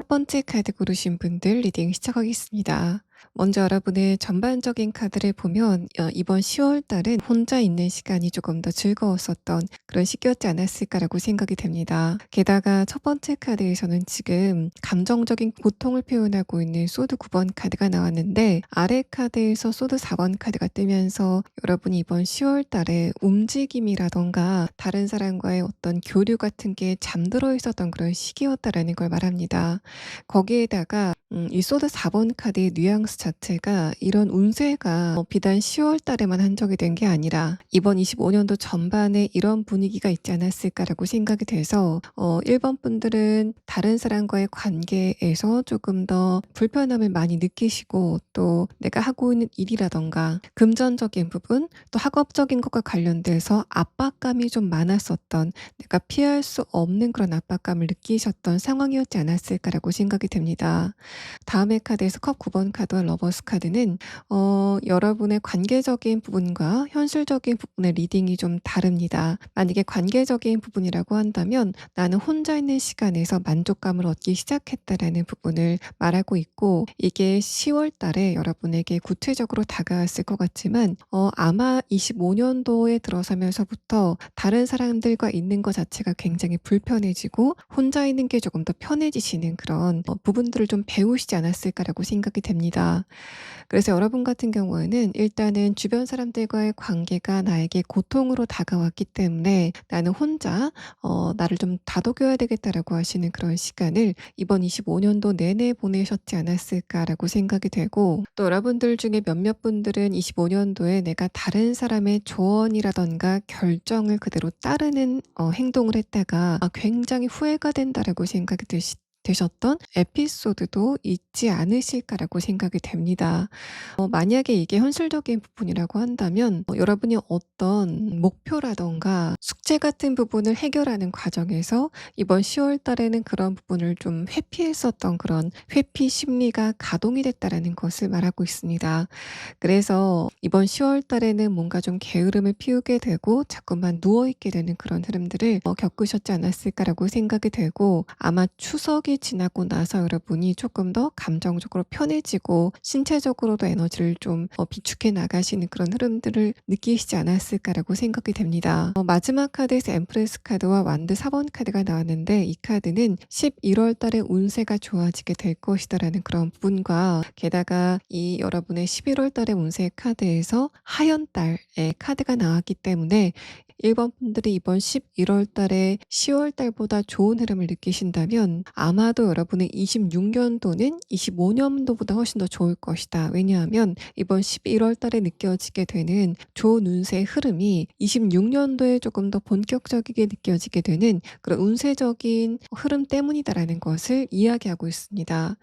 첫 번째 카드 고르신 분들 리딩 시작하겠습니다. 먼저 여러분의 전반적인 카드를 보면 이번 10월 달은 혼자 있는 시간이 조금 더 즐거웠었던 그런 시기였지 않았을까라고 생각이 됩니다. 게다가 첫 번째 카드에서는 지금 감정적인 고통을 표현하고 있는 소드 9번 카드가 나왔는데, 아래 카드에서 소드 4번 카드가 뜨면서 여러분이 이번 10월 달에 움직임이라던가 다른 사람과의 어떤 교류 같은 게 잠들어 있었던 그런 시기였다라는 걸 말합니다. 거기에다가 이 소드 4번 카드의 뉘앙스 자체가 이런 운세가 비단 10월 달에만 한정이 된 게 아니라 이번 25년도 전반에 이런 분위기가 있지 않았을까라고 생각이 돼서 1번 분들은 다른 사람과의 관계에서 조금 더 불편함을 많이 느끼시고, 또 내가 하고 있는 일이라던가 금전적인 부분, 또 학업적인 것과 관련돼서 압박감이 좀 많았었던, 내가 피할 수 없는 그런 압박감을 느끼셨던 상황이었지 않았을까라고 생각이 됩니다. 다음의 카드에서 컵 9번 카드와 러버스 카드는 여러분의 관계적인 부분과 현실적인 부분의 리딩이 좀 다릅니다. 만약에 관계적인 부분이라고 한다면 나는 혼자 있는 시간에서 만족감을 얻기 시작했다라는 부분을 말하고 있고, 이게 10월 달에 여러분에게 구체적으로 다가왔을 것 같지만 아마 25년도에 들어서면서부터 다른 사람들과 있는 것 자체가 굉장히 불편해지고 혼자 있는 게 조금 더 편해지시는 그런 부분들을 좀 배우시지 않았을까라고 생각이 됩니다. 그래서 여러분 같은 경우에는 일단은 주변 사람들과의 관계가 나에게 고통으로 다가왔기 때문에 나는 혼자 나를 좀 다독여야 되겠다라고 하시는 그런 시간을 이번 25년도 내내 보내셨지 않았을까라고 생각이 되고, 또 여러분들 중에 몇몇 분들은 25년도에 내가 다른 사람의 조언이라던가 결정을 그대로 따르는 행동을 했다가 굉장히 후회가 된다라고 생각이 되셨던 에피소드도 있지 않으실까라고 생각이 됩니다. 만약에 이게 현실적인 부분이라고 한다면 여러분이 어떤 목표라던가 숙제 같은 부분을 해결하는 과정에서 이번 10월 달에는 그런 부분을 좀 회피했었던 그런 회피 심리가 가동이 됐다라는 것을 말하고 있습니다. 그래서 이번 10월 달에는 뭔가 좀 게으름을 피우게 되고 자꾸만 누워있게 되는 그런 흐름들을 겪으셨지 않았을까라고 생각이 되고, 아마 추석이 지나고 나서 여러분이 조금 더 감정적으로 편해지고 신체적으로도 에너지를 좀 비축해 나가시는 그런 흐름들을 느끼시지 않았을까라고 생각이 됩니다. 마지막 카드에서 엠프레스 카드와 완드 4번 카드가 나왔는데, 이 카드는 11월 달에 운세가 좋아지게 될 것이다라는 그런 부분과, 게다가 이 여러분의 11월 달의 운세 카드에서 하연달의 카드가 나왔기 때문에 1번 분들이 이번 11월 달에 10월 달보다 좋은 흐름을 느끼신다면 아마도 여러분의 26년도는 25년도보다 훨씬 더 좋을 것이다. 왜냐하면 이번 11월 달에 느껴지게 되는 좋은 운세의 흐름이 26년도에 조금 더 본격적이게 느껴지게 되는 그런 운세적인 흐름 때문이다라는 것을 이야기하고 있습니다.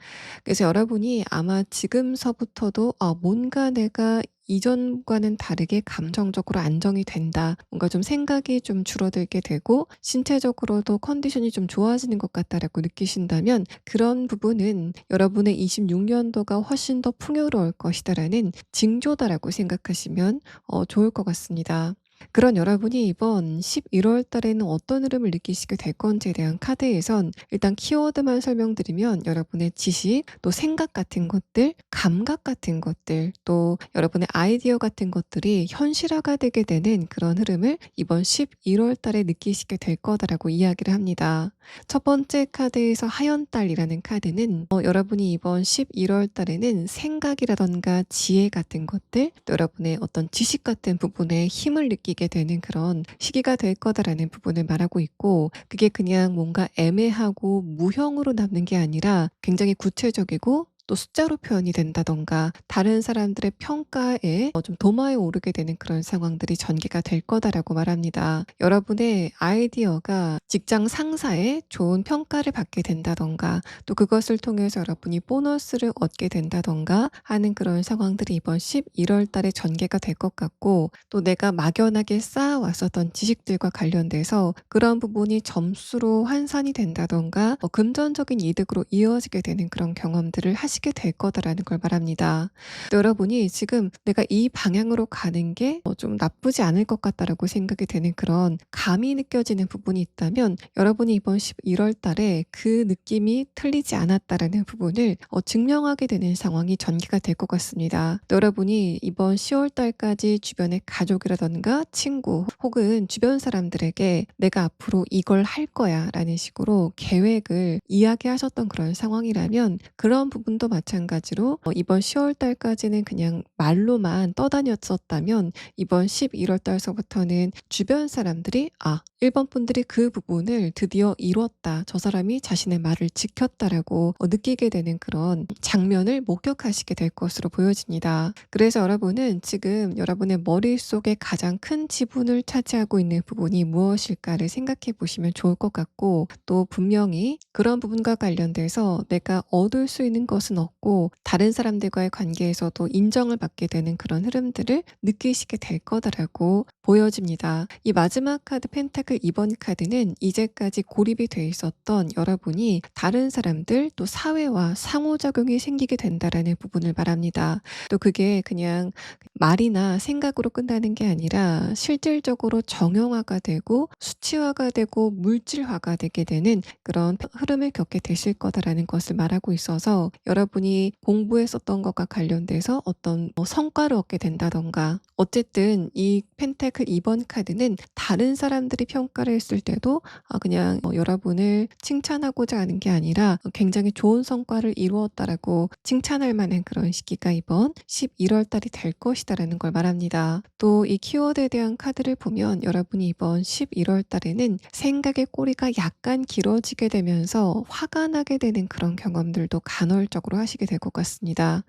그래서 여러분이 아마 지금서부터도 뭔가 내가 이전과는 다르게 감정적으로 안정이 된다. 뭔가 좀 생각이 좀 줄어들게 되고 신체적으로도 컨디션이 좀 좋아지는 것 같다라고 느끼신다면 그런 부분은 여러분의 26년도가 훨씬 더 풍요로울 것이다라는 징조다라고 생각하시면 좋을 것 같습니다. 그런 여러분이 이번 11월 달에는 어떤 흐름을 느끼시게 될 건지에 대한 카드에선 일단 키워드만 설명드리면 여러분의 지식, 또 생각 같은 것들, 감각 같은 것들, 또 여러분의 아이디어 같은 것들이 현실화가 되게 되는 그런 흐름을 이번 11월 달에 느끼시게 될 거다라고 이야기를 합니다. 첫 번째 카드에서 하연달이라는 카드는 여러분이 이번 11월 달에는 생각이라던가 지혜 같은 것들, 또 여러분의 어떤 지식 같은 부분에 힘을 느끼게 되는 그런 시기가 될 거다라는 부분을 말하고 있고, 그게 그냥 뭔가 애매하고 무형으로 남는 게 아니라 굉장히 구체적이고 또 숫자로 표현이 된다던가 다른 사람들의 평가에 좀 도마에 오르게 되는 그런 상황들이 전개가 될 거다라고 말합니다. 여러분의 아이디어가 직장 상사의 좋은 평가를 받게 된다던가 또 그것을 통해서 여러분이 보너스를 얻게 된다던가 하는 그런 상황들이 이번 11월 달에 전개가 될 것 같고, 또 내가 막연하게 쌓아왔었던 지식들과 관련돼서 그런 부분이 점수로 환산이 된다던가 금전적인 이득으로 이어지게 되는 그런 경험들을 하시게 될 거다라는 걸 말합니다. 또 여러분이 지금 내가 이 방향으로 가는 게 좀 나쁘지 않을 것 같다라고 생각이 되는 그런 감이 느껴지는 부분이 있다면 여러분이 이번 11월 달에 그 느낌이 틀리지 않았다라는 부분을 증명하게 되는 상황이 전개가 될 것 같습니다. 또 여러분이 이번 10월 달까지 주변의 가족이라던가 친구 혹은 주변 사람들에게 내가 앞으로 이걸 할 거야 라는 식으로 계획을 이야기하셨던 그런 상황이라면 그런 부분도 마찬가지로 이번 10월 달까지는 그냥 말로만 떠다녔었다면 이번 11월 달서부터는 주변 사람들이 1번 분들이 그 부분을 드디어 이뤘다. 저 사람이 자신의 말을 지켰다라고 느끼게 되는 그런 장면을 목격하시게 될 것으로 보여집니다. 그래서 여러분은 지금 여러분의 머릿속에 가장 큰 지분을 차지하고 있는 부분이 무엇일까를 생각해 보시면 좋을 것 같고, 또 분명히 그런 부분과 관련돼서 내가 얻을 수 있는 것은 없고 다른 사람들과의 관계에서도 인정을 받게 되는 그런 흐름들을 느끼시게 될 거다라고 보여집니다. 이 마지막 카드 펜타클 2번 카드는 이제까지 고립이 돼 있었던 여러분이 다른 사람들 또 사회와 상호작용이 생기게 된다라는 부분을 말합니다. 또 그게 그냥 말이나 생각으로 끝나는 게 아니라 실질적으로 정형화가 되고 수치화가 되고 물질화가 되게 되는 그런 흐름을 겪게 되실 거다라는 것을 말하고 있어서 여러분이 공부했었던 것과 관련돼서 어떤 성과를 얻게 된다던가, 어쨌든 이 펜타클 2번 카드는 다른 사람들이 평가를 했을 때도 그냥 여러분을 칭찬하고자 하는 게 아니라 굉장히 좋은 성과를 이루었다라고 칭찬할 만한 그런 시기가 이번 11월 달이 될 것이다라는 걸 말합니다. 또 이 키워드에 대한 카드를 보면 여러분이 이번 11월 달에는 생각의 꼬리가 약간 길어지게 되면서 화가 나게 되는 그런 경험들도 간헐적으로 하시게 될 것 같습니다.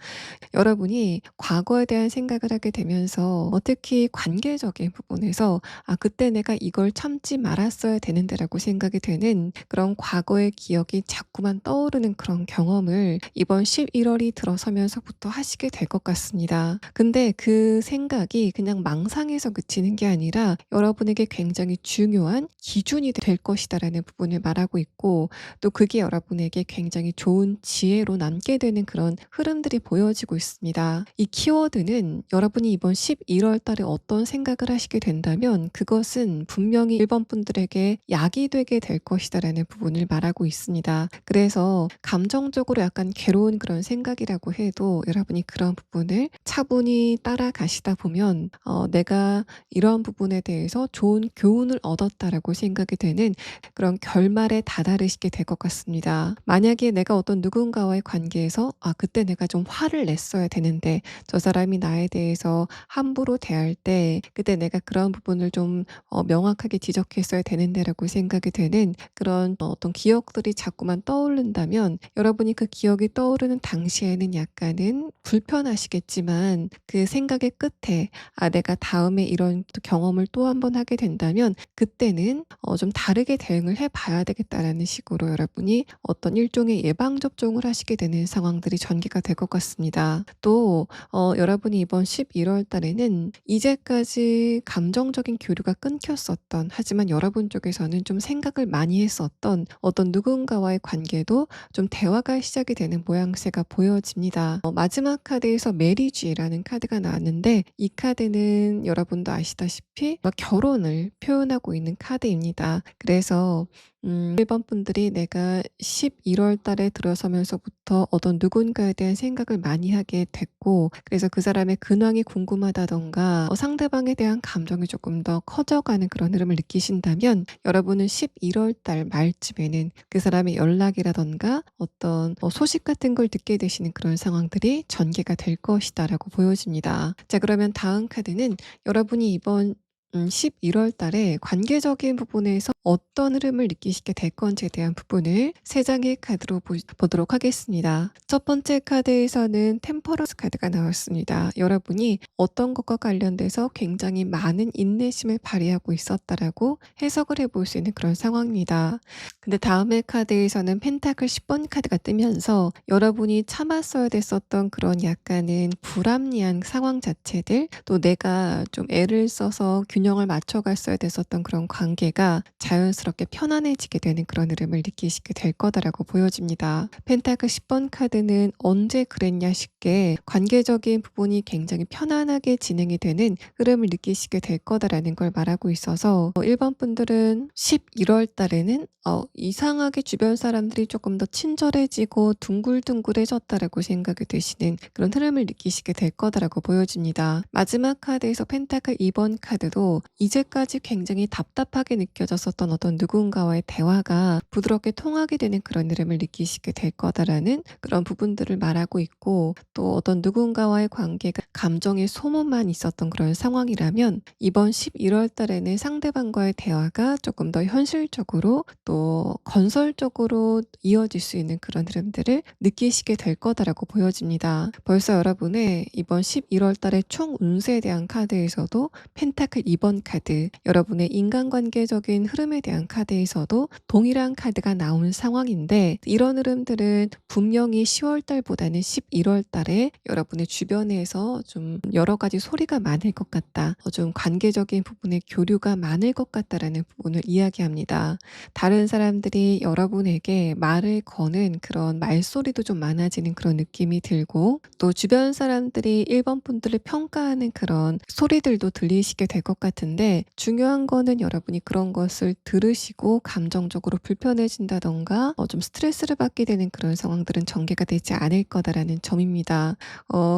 여러분이 과거에 대한 생각을 하게 되면서 특히 관계적인 부분에서 그때 내가 이걸 참지 말았어야 되는데라고 생각이 되는 그런 과거의 기억이 자꾸만 떠오르는 그런 경험을 이번 11월이 들어서면서부터 하시게 될 것 같습니다. 근데 그 생각이 그냥 망상에서 그치는 게 아니라 여러분에게 굉장히 중요한 기준이 될 것이다라는 부분을 말하고 있고, 또 그게 여러분에게 굉장히 좋은 지혜로 남게 되는 그런 흐름들이 보여지고 있습니다. 이 키워드는 여러분이 이번 11월 달에 어떤 생각을 하시게 된다면 그것은 분명히 1번 분들에게 약이 되게 될 것이다라는 부분을 말하고 있습니다. 그래서 감정적으로 약간 괴로운 그런 생각이라고 해도 여러분이 그런 부분을 차분히 따라가시다 보면 내가 이런 부분에 대해서 좋은 교훈을 얻었다라고 생각이 되는 그런 결말에 다다르시게 될 것 같습니다. 만약에 내가 어떤 누군가와의 관계에서 대해서 그때 내가 좀 화를 냈어야 되는데 저 사람이 나에 대해서 함부로 대할 때 그때 내가 그런 부분을 좀 명확하게 지적했어야 되는데라고 생각이 되는 그런 어떤 기억들이 자꾸만 떠오른다면 여러분이 그 기억이 떠오르는 당시에는 약간은 불편하시겠지만 그 생각의 끝에 내가 다음에 이런 또 경험을 또 한 번 하게 된다면 그때는 좀 다르게 대응을 해 봐야 되겠다라는 식으로 여러분이 어떤 일종의 예방 접종을 하시게 되는 상황들이 전개가 될 것 같습니다. 또 여러분이 이번 11월 달에는 이제까지 감정적인 교류가 끊겼었던, 하지만 여러분 쪽에서는 좀 생각을 많이 했었던 어떤 누군가와의 관계도 좀 대화가 시작이 되는 모양새가 보여집니다. 마지막 카드에서 메리지라는 카드가 나왔는데 이 카드는 여러분도 아시다시피 결혼을 표현하고 있는 카드입니다. 그래서 1번 분들이 내가 11월 달에 들어서면서부터 어떤 누군가에 대한 생각을 많이 하게 됐고, 그래서 그 사람의 근황이 궁금하다던가 상대방에 대한 감정이 조금 더 커져가는 그런 흐름을 느끼신다면 여러분은 11월 달 말쯤에는 그 사람의 연락이라던가 어떤 소식 같은 걸 듣게 되시는 그런 상황들이 전개가 될 것이다라고 보여집니다. 자, 그러면 다음 카드는 여러분이 이번 11월 달에 관계적인 부분에서 어떤 흐름을 느끼시게 될 건지에 대한 부분을 세 장의 카드로 보도록 하겠습니다. 첫 번째 카드에서는 템퍼런스 카드가 나왔습니다. 여러분이 어떤 것과 관련돼서 굉장히 많은 인내심을 발휘하고 있었다라고 해석을 해볼 수 있는 그런 상황입니다. 근데 다음의 카드에서는 펜타클 10번 카드가 뜨면서 여러분이 참았어야 됐었던 그런 약간은 불합리한 상황 자체들, 또 내가 좀 애를 써서 균형을 맞춰갔어야 됐었던 그런 관계가 자연스럽게 편안해지게 되는 그런 흐름을 느끼시게 될 거다라고 보여집니다. 펜타클 10번 카드는 언제 그랬냐 싶게 관계적인 부분이 굉장히 편안하게 진행이 되는 흐름을 느끼시게 될 거다라는 걸 말하고 있어서 1번 분들은 11월 달에는 이상하게 주변 사람들이 조금 더 친절해지고 둥글둥글해졌다라고 생각이 되시는 그런 흐름을 느끼시게 될 거다라고 보여집니다. 마지막 카드에서 펜타클 2번 카드도 이제까지 굉장히 답답하게 느껴졌었던 어떤 누군가와의 대화가 부드럽게 통하게 되는 그런 흐름을 느끼시게 될 거다라는 그런 부분들을 말하고 있고, 또 어떤 누군가와의 관계가 감정의 소모만 있었던 그런 상황이라면 이번 11월 달에는 상대방과의 대화가 조금 더 현실적으로 또 건설적으로 이어질 수 있는 그런 흐름들을 느끼시게 될 거다라고 보여집니다. 벌써 여러분의 이번 11월 달의 총 운세에 대한 카드에서도 펜타클 2번 카드, 여러분의 인간관계적인 흐름에 대한 카드에서도 동일한 카드가 나온 상황인데, 이런 흐름들은 분명히 10월 달보다는 11월 달에 여러분의 주변에서 좀 여러 가지 소리가 많을 것 같다, 좀 관계적인 부분에 교류가 많을 것 같다라는 부분을 이야기합니다. 다른 사람들이 여러분에게 말을 거는 그런 말소리도 좀 많아지는 그런 느낌이 들고, 또 주변 사람들이 1번 분들을 평가하는 그런 소리들도 들리시게 될 것 같은데, 중요한 거는 여러분이 그런 것을 들으시고 감정적으로 불편해진다던가 좀 스트레스를 받게 되는 그런 상황들은 전개가 되지 않을 거다라는 점입니다.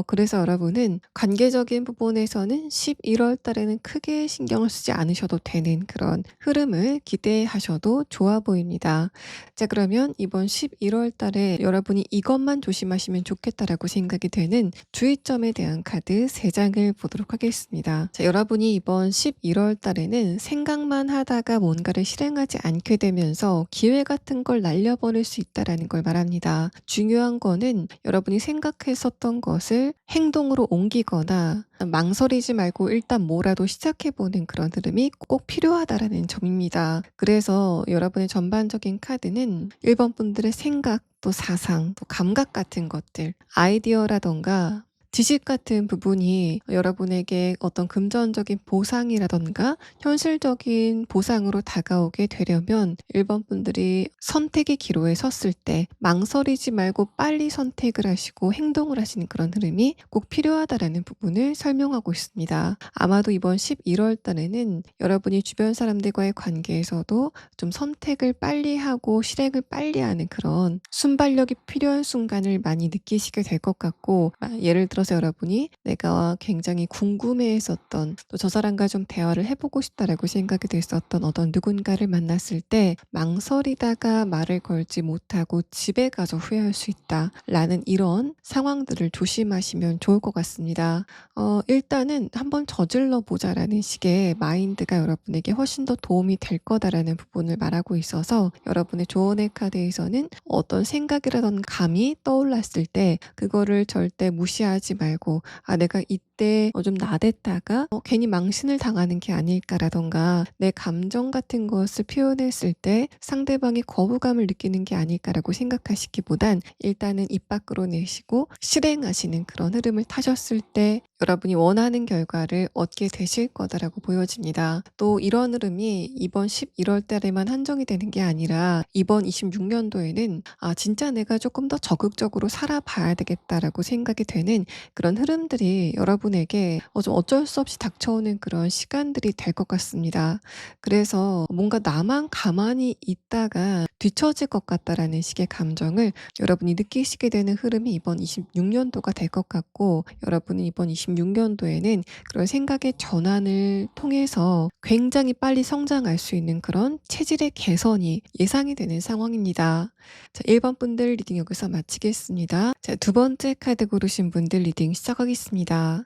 그래서 여러분은 관계적인 부분에서는 11월 달에는 크게 신경을 쓰지 않으셔도 되는 그런 흐름을 기대하셔도 좋아 보입니다. 자, 그러면 이번 11월 달에 여러분이 이것만 조심하시면 좋겠다라고 생각이 되는 주의점에 대한 카드 3장을 보도록 하겠습니다. 자, 여러분이 이번 11월 달에는 생각만 하다가 뭔가를 실행하지 않게 되면서 기회 같은 걸 날려버릴 수 있다라는 걸 말합니다. 중요한 거는 여러분이 생각했었던 것을 행동으로 옮기거나 망설이지 말고 일단 뭐라도 시작해보는 그런 흐름이 꼭 필요하다라는 점입니다. 그래서 여러분의 전반적인 카드는 1번 분들의 생각, 또 사상, 또 감각 같은 것들, 아이디어라던가 지식 같은 부분이 여러분에게 어떤 금전적인 보상이라던가 현실적인 보상으로 다가오게 되려면 1번 분들이 선택의 기로에 섰을 때 망설이지 말고 빨리 선택을 하시고 행동을 하시는 그런 흐름이 꼭 필요하다라는 부분을 설명하고 있습니다. 아마도 이번 11월 달에는 여러분이 주변 사람들과의 관계에서도 좀 선택을 빨리 하고 실행을 빨리 하는 그런 순발력이 필요한 순간을 많이 느끼시게 될 것 같고, 예를 들어 들어서 여러분이 내가 굉장히 궁금해했었던 또 저 사람과 좀 대화를 해보고 싶다라고 생각이 됐었던 어떤 누군가를 만났을 때 망설이다가 말을 걸지 못하고 집에 가서 후회할 수 있다라는 이런 상황들을 조심하시면 좋을 것 같습니다. 일단은 한번 저질러 보자라는 식의 마인드가 여러분에게 훨씬 더 도움이 될 거다라는 부분을 말하고 있어서 여러분의 조언의 카드에서는 어떤 생각이라던 감이 떠올랐을 때 그거를 절대 무시하지 말고 내가 이때 좀 나댔다가 괜히 망신을 당하는 게 아닐까라던가 내 감정 같은 것을 표현했을 때 상대방이 거부감을 느끼는 게 아닐까라고 생각하시기보단 일단은 입 밖으로 내시고 실행하시는 그런 흐름을 타셨을 때 여러분이 원하는 결과를 얻게 되실 거다라고 보여집니다. 또 이런 흐름이 이번 11월 달에만 한정이 되는 게 아니라 이번 26년도에는 진짜 내가 조금 더 적극적으로 살아봐야 되겠다라고 생각이 되는 그런 흐름들이 여러분에게 좀 어쩔 수 없이 닥쳐오는 그런 시간들이 될 것 같습니다. 그래서 뭔가 나만 가만히 있다가 뒤처질 것 같다라는 식의 감정을 여러분이 느끼시게 되는 흐름이 이번 26년도가 될 것 같고 여러분은 이번 26년도에는 그런 생각의 전환을 통해서 굉장히 빨리 성장할 수 있는 그런 체질의 개선이 예상이 되는 상황입니다. 자, 1번 분들 리딩 여기서 마치겠습니다. 자, 두 번째 카드 고르신 분들 리딩 시작하겠습니다.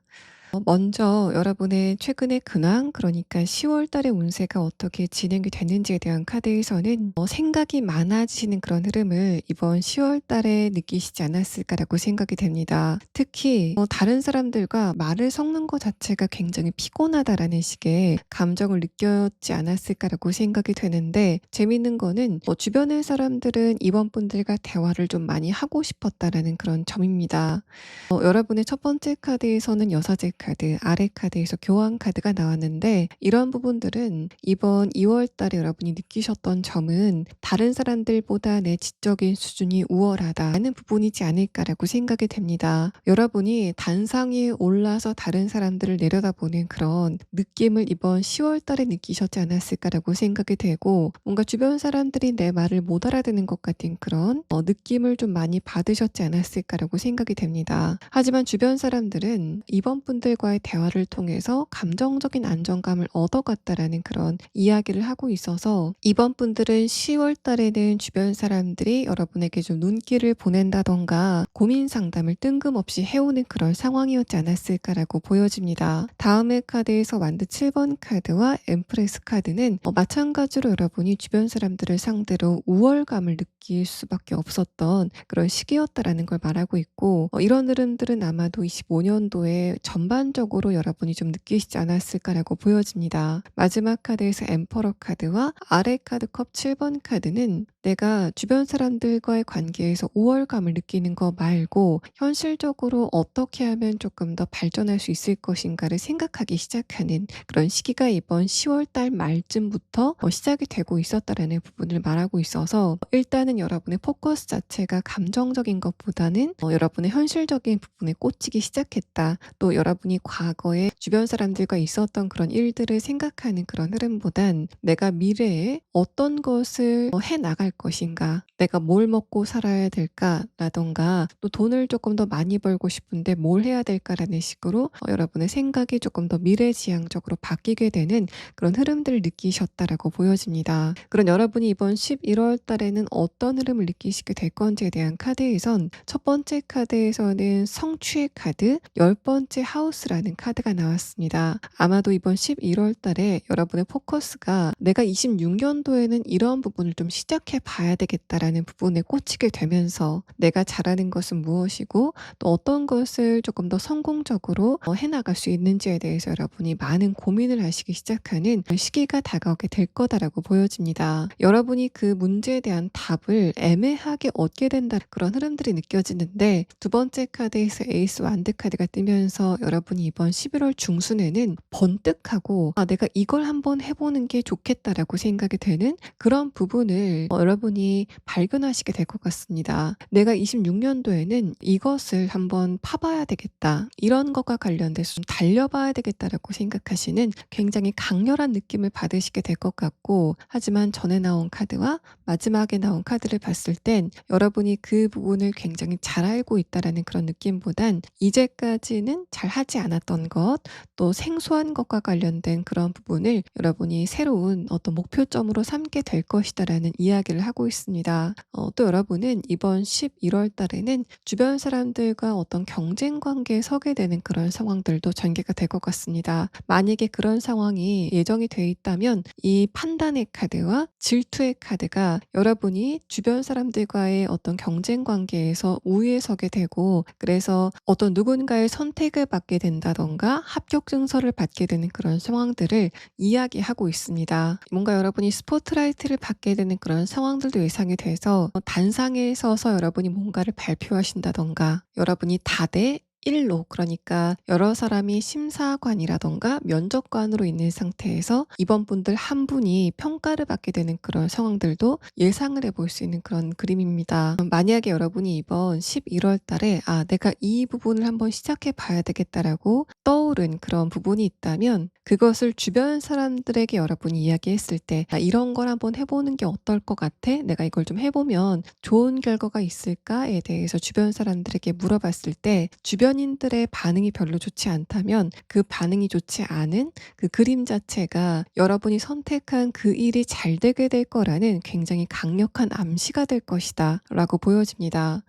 먼저 여러분의 최근의 근황, 그러니까 10월 달의 운세가 어떻게 진행이 됐는지에 대한 카드에서는 생각이 많아지시는 그런 흐름을 이번 10월 달에 느끼시지 않았을까라고 생각이 됩니다. 특히 다른 사람들과 말을 섞는 것 자체가 굉장히 피곤하다라는 식의 감정을 느꼈지 않았을까라고 생각이 되는데 재밌는 거는 주변의 사람들은 이번 분들과 대화를 좀 많이 하고 싶었다라는 그런 점입니다. 여러분의 첫 번째 카드에서는 여사제 카드, 아래 카드에서 교환 카드가 나왔는데 이런 부분들은 이번 2월 달에 여러분이 느끼셨던 점은 다른 사람들보다 내 지적인 수준이 우월하다는 부분이지 않을까라고 생각이 됩니다. 여러분이 단상 위에 올라서 다른 사람들을 내려다보는 그런 느낌을 이번 10월 달에 느끼셨지 않았을까라고 생각이 되고 뭔가 주변 사람들이 내 말을 못 알아듣는 것 같은 그런 느낌을 좀 많이 받으셨지 않았을까라고 생각이 됩니다. 하지만 주변 사람들은 이번 분들과의 대화를 통해서 감정적인 안정감을 얻어갔다라는 그런 이야기를 하고 있어서 이번 분들은 10월 달에는 주변 사람들이 여러분에게 좀 눈길을 보낸다던가 고민 상담을 뜬금없이 해오는 그런 상황이었지 않았을까라고 보여집니다. 다음의 카드에서 완드 7번 카드와 엠프레스 카드는 마찬가지로 여러분이 주변 사람들을 상대로 우월감을 느낄 수밖에 없었던 그런 시기였다라는 걸 말하고 있고 이런 흐름들은 아마도 25년도에 전반적으로 여러분이 좀 느끼시지 않았을까라고 보여집니다. 마지막 카드에서 엠퍼러 카드와 아래 카드 컵 7번 카드는 내가 주변 사람들과의 관계에서 우월감을 느끼는 거 말고 현실적으로 어떻게 하면 조금 더 발전할 수 있을 것인가를 생각하기 시작하는 그런 시기가 이번 10월 달 말쯤부터 시작이 되고 있었다라는 부분을 말하고 있어서 일단은 여러분의 포커스 자체가 감정적인 것보다는 여러분의 현실적인 부분에 꽂히기 시작했다. 또 여러분이 과거에 주변 사람들과 있었던 그런 일들을 생각하는 그런 흐름보단 내가 미래에 어떤 것을 해 나갈 것인가, 내가 뭘 먹고 살아야 될까라던가 또 돈을 조금 더 많이 벌고 싶은데 뭘 해야 될까라는 식으로 여러분의 생각이 조금 더 미래지향적으로 바뀌게 되는 그런 흐름들을 느끼셨다라고 보여집니다. 그런 여러분이 이번 11월 달에는 어떤 흐름을 느끼시게 될 건지에 대한 카드에선 첫 번째 카드에서는 성취의 카드, 10번째 하우스라는 카드가 나왔습니다. 아마도 이번 11월 달에 여러분의 포커스가 내가 26년도에는 이런 부분을 좀 시작해 봐야 되겠다라는 부분에 꽂히게 되면서 내가 잘하는 것은 무엇이고 또 어떤 것을 조금 더 성공적으로 해나갈 수 있는지에 대해서 여러분이 많은 고민을 하시기 시작하는 시기가 다가오게 될 거다라고 보여집니다. 여러분이 그 문제에 대한 답을 애매하게 얻게 된다 그런 흐름들이 느껴지는데 두 번째 카드에서 에이스 완드 카드가 뜨면서 여러분이 이번 11월 중순에는 번뜩하고 내가 이걸 한번 해보는 게 좋겠다라고 생각이 되는 그런 부분을 여러분이 발견하시게 될 것 같습니다. '내가 26년도에는 이것을 한번 파 봐야 되겠다. 이런 것과 관련돼서 좀 달려 봐야 되겠다.'라고 생각하시는 굉장히 강렬한 느낌을 받으시게 될 것 같고, 하지만 전에 나온 카드와 마지막에 나온 카드를 봤을 땐 여러분이 그 부분을 굉장히 잘 알고 있다라는 그런 느낌보단 이제까지는 잘하지 않았던 것, 또 생소한 것과 관련된 그런 부분을 여러분이 새로운 어떤 목표점으로 삼게 될 것이다라는 이야기를 하고 있습니다. 또 여러분은 이번 11월 달에는 주변 사람들과 어떤 경쟁 관계에 서게 되는 그런 상황들도 전개가 될 것 같습니다. 만약에 그런 상황이 예정이 돼 있다면 이 판단의 카드와 질투의 카드가 여러분이 주변 사람들과의 어떤 경쟁 관계에서 우위에 서게 되고, 그래서 어떤 누군가의 선택을 받게 된다던가 합격 증서를 받게 되는 그런 상황들을 이야기하고 있습니다. 뭔가 여러분이 스포트라이트를 받게 되는 그런 상황들도 예상이 돼서 단상에 서서 여러분이 뭔가를 발표하신다던가, 여러분이 다대 1로, 그러니까 여러 사람이 심사관이라던가 면접관으로 있는 상태에서 이번 분들 한 분이 평가를 받게 되는 그런 상황들도 예상을 해볼 수 있는 그런 그림입니다. 만약에 여러분이 이번 11월 달에 '아 내가 이 부분을 한번 시작해 봐야 되겠다.'라고 떠오른 그런 부분이 있다면, 그것을 주변 사람들에게 여러분이 이야기했을 때 '아 이런 걸 한번 해 보는 게 어떨 것 같아? 내가 이걸 좀 해 보면 좋은 결과가 있을까?'에 대해서 주변 사람들에게 물어봤을 때 주변인들의 반응이 별로 좋지 않다면, 그 반응이 좋지 않은 그 그림 자체가 여러분이 선택한 그 일이 잘 되게 될 거라는 굉장히 강력한 암시가 될 것이다 라고 보여집니다.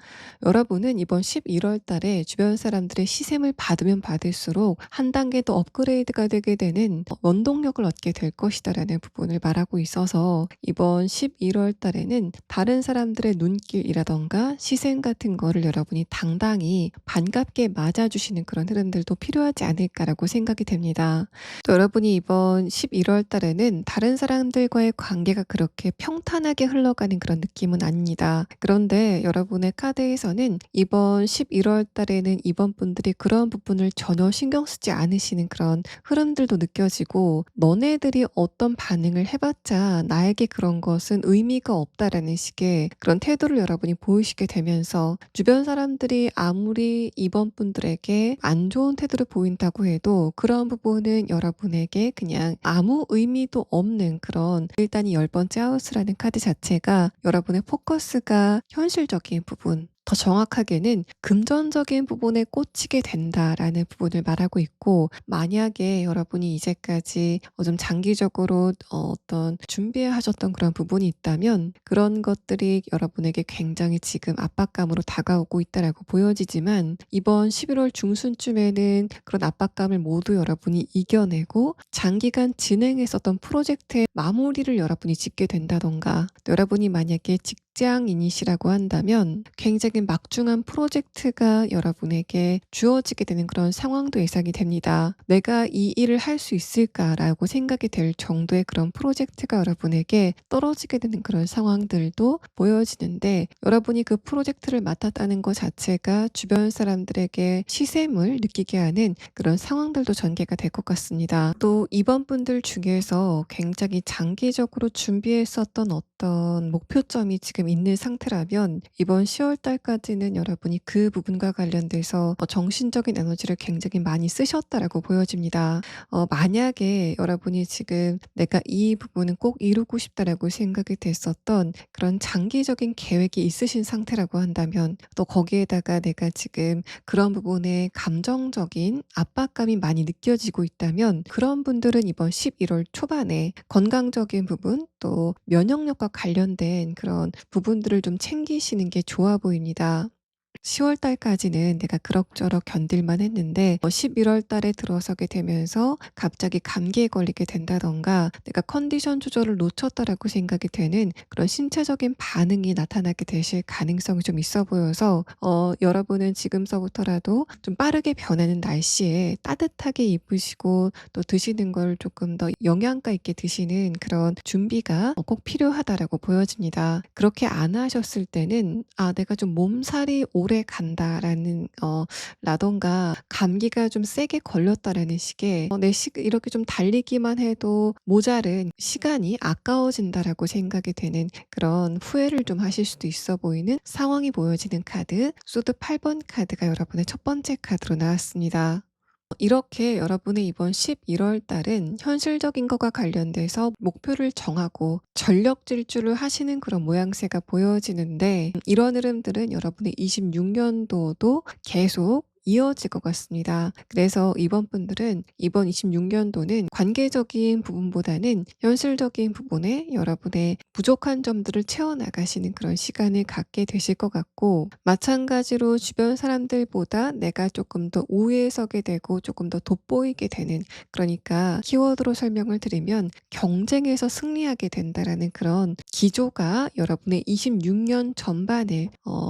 여러분은 이번 11월 달에 주변 사람들의 시샘을 받으면 받을수록 한 단계 더 업그레이드가 되게 되는 원동력을 얻게 될 것이다라는 부분을 말하고 있어서, 이번 11월 달에는 다른 사람들의 눈길이라던가 시선 같은 거를 여러분이 당당히 반갑게 맞아주시는 그런 흐름들도 필요하지 않을까라고 생각이 됩니다. 또 여러분이 이번 11월 달에는 다른 사람들과의 관계가 그렇게 평탄하게 흘러가는 그런 느낌은 아닙니다. 그런데 여러분의 카드에서는 이번 11월 달에는 이번 분들이 그런 부분을 전혀 신경 쓰지 않으시는 그런 흐름들도 느껴지고, 너네들이 어떤 반응을 해봤자 나에게 그런 것은 의미가 없다라는 식의 그런 태도를 여러분이 보이시게 되면서, 주변 사람들이 아무리 이번 분들에게 안 좋은 태도를 보인다고 해도 그런 부분은 여러분에게 그냥 아무 의미도 없는 그런, 일단 이 10번째 하우스라는 카드 자체가 여러분의 포커스가 현실적인 부분, 더 정확하게는 금전적인 부분에 꽂히게 된다라는 부분을 말하고 있고, 만약에 여러분이 이제까지 좀 장기적으로 어떤 준비하셨던 그런 부분이 있다면 그런 것들이 여러분에게 굉장히 지금 압박감으로 다가오고 있다라고 보여지지만, 이번 11월 중순쯤에는 그런 압박감을 모두 여러분이 이겨내고 장기간 진행했었던 프로젝트의 마무리를 여러분이 짓게 된다던가, 또 여러분이 만약에 직장인이시라고 한다면 굉장히 막중한 프로젝트가 여러분에게 주어지게 되는 그런 상황도 예상이 됩니다. '내가 이 일을 할 수 있을까?'라고 생각이 될 정도의 그런 프로젝트가 여러분에게 떨어지게 되는 그런 상황들도 보여지는데, 여러분이 그 프로젝트를 맡았다는 것 자체가 주변 사람들에게 시샘을 느끼게 하는 그런 상황들도 전개가 될 것 같습니다. 또 이번 분들 중에서 굉장히 장기적으로 준비했었던 어떤 목표점이 지금 있는 상태라면, 이번 10월 달까지는 여러분이 그 부분과 관련돼서 정신적인 에너지를 굉장히 많이 쓰셨다라고 보여집니다. 만약에 여러분이 지금 '내가 이 부분은 꼭 이루고 싶다.'라고 생각이 됐었던 그런 장기적인 계획이 있으신 상태라고 한다면, 또 거기에다가 내가 지금 그런 부분에 감정적인 압박감이 많이 느껴지고 있다면, 그런 분들은 이번 11월 초반에 건강적인 부분, 또 면역력과 관련된 그런 부분들을 좀 챙기시는 게 좋아 보입니다. 10월 달까지는 내가 그럭저럭 견딜만 했는데 11월 달에 들어서게 되면서 갑자기 감기에 걸리게 된다던가, 내가 컨디션 조절을 놓쳤다라고 생각이 되는 그런 신체적인 반응이 나타나게 되실 가능성이 좀 있어 보여서, 여러분은 지금서부터라도 좀 빠르게 변하는 날씨에 따뜻하게 입으시고 또 드시는 걸 조금 더 영양가 있게 드시는 그런 준비가 꼭 필요하다라고 보여집니다. 그렇게 안 하셨을 때는 '아 내가 좀 몸살이 오래 오래 간다.'라는 라든가 '감기가 좀 세게 걸렸다.'라는 식의 내 이렇게 좀 달리기만 해도 모자른 시간이 아까워진다.'라고 생각이 되는 그런 후회를 좀 하실 수도 있어 보이는 상황이 보여지는 카드, 소드 8번 카드가 여러분의 첫 번째 카드로 나왔습니다. 이렇게 여러분의 이번 11월 달은 현실적인 것과 관련돼서 목표를 정하고 전력 질주를 하시는 그런 모양새가 보여지는데, 이런 흐름들은 여러분의 26 년도도 계속 이어질 것 같습니다. 그래서 이번 분들은 이번 26 년도는 관계적인 부분보다는 현실적인 부분에 여러분의 부족한 점들을 채워나가시는 그런 시간을 갖게 되실 것 같고, 마찬가지로 주변 사람들보다 내가 조금 더 우위에 서게 되고 조금 더 돋보이게 되는, 그러니까 키워드로 설명을 드리면 경쟁에서 승리하게 된다라는 그런 기조가 여러분의 26년 전반을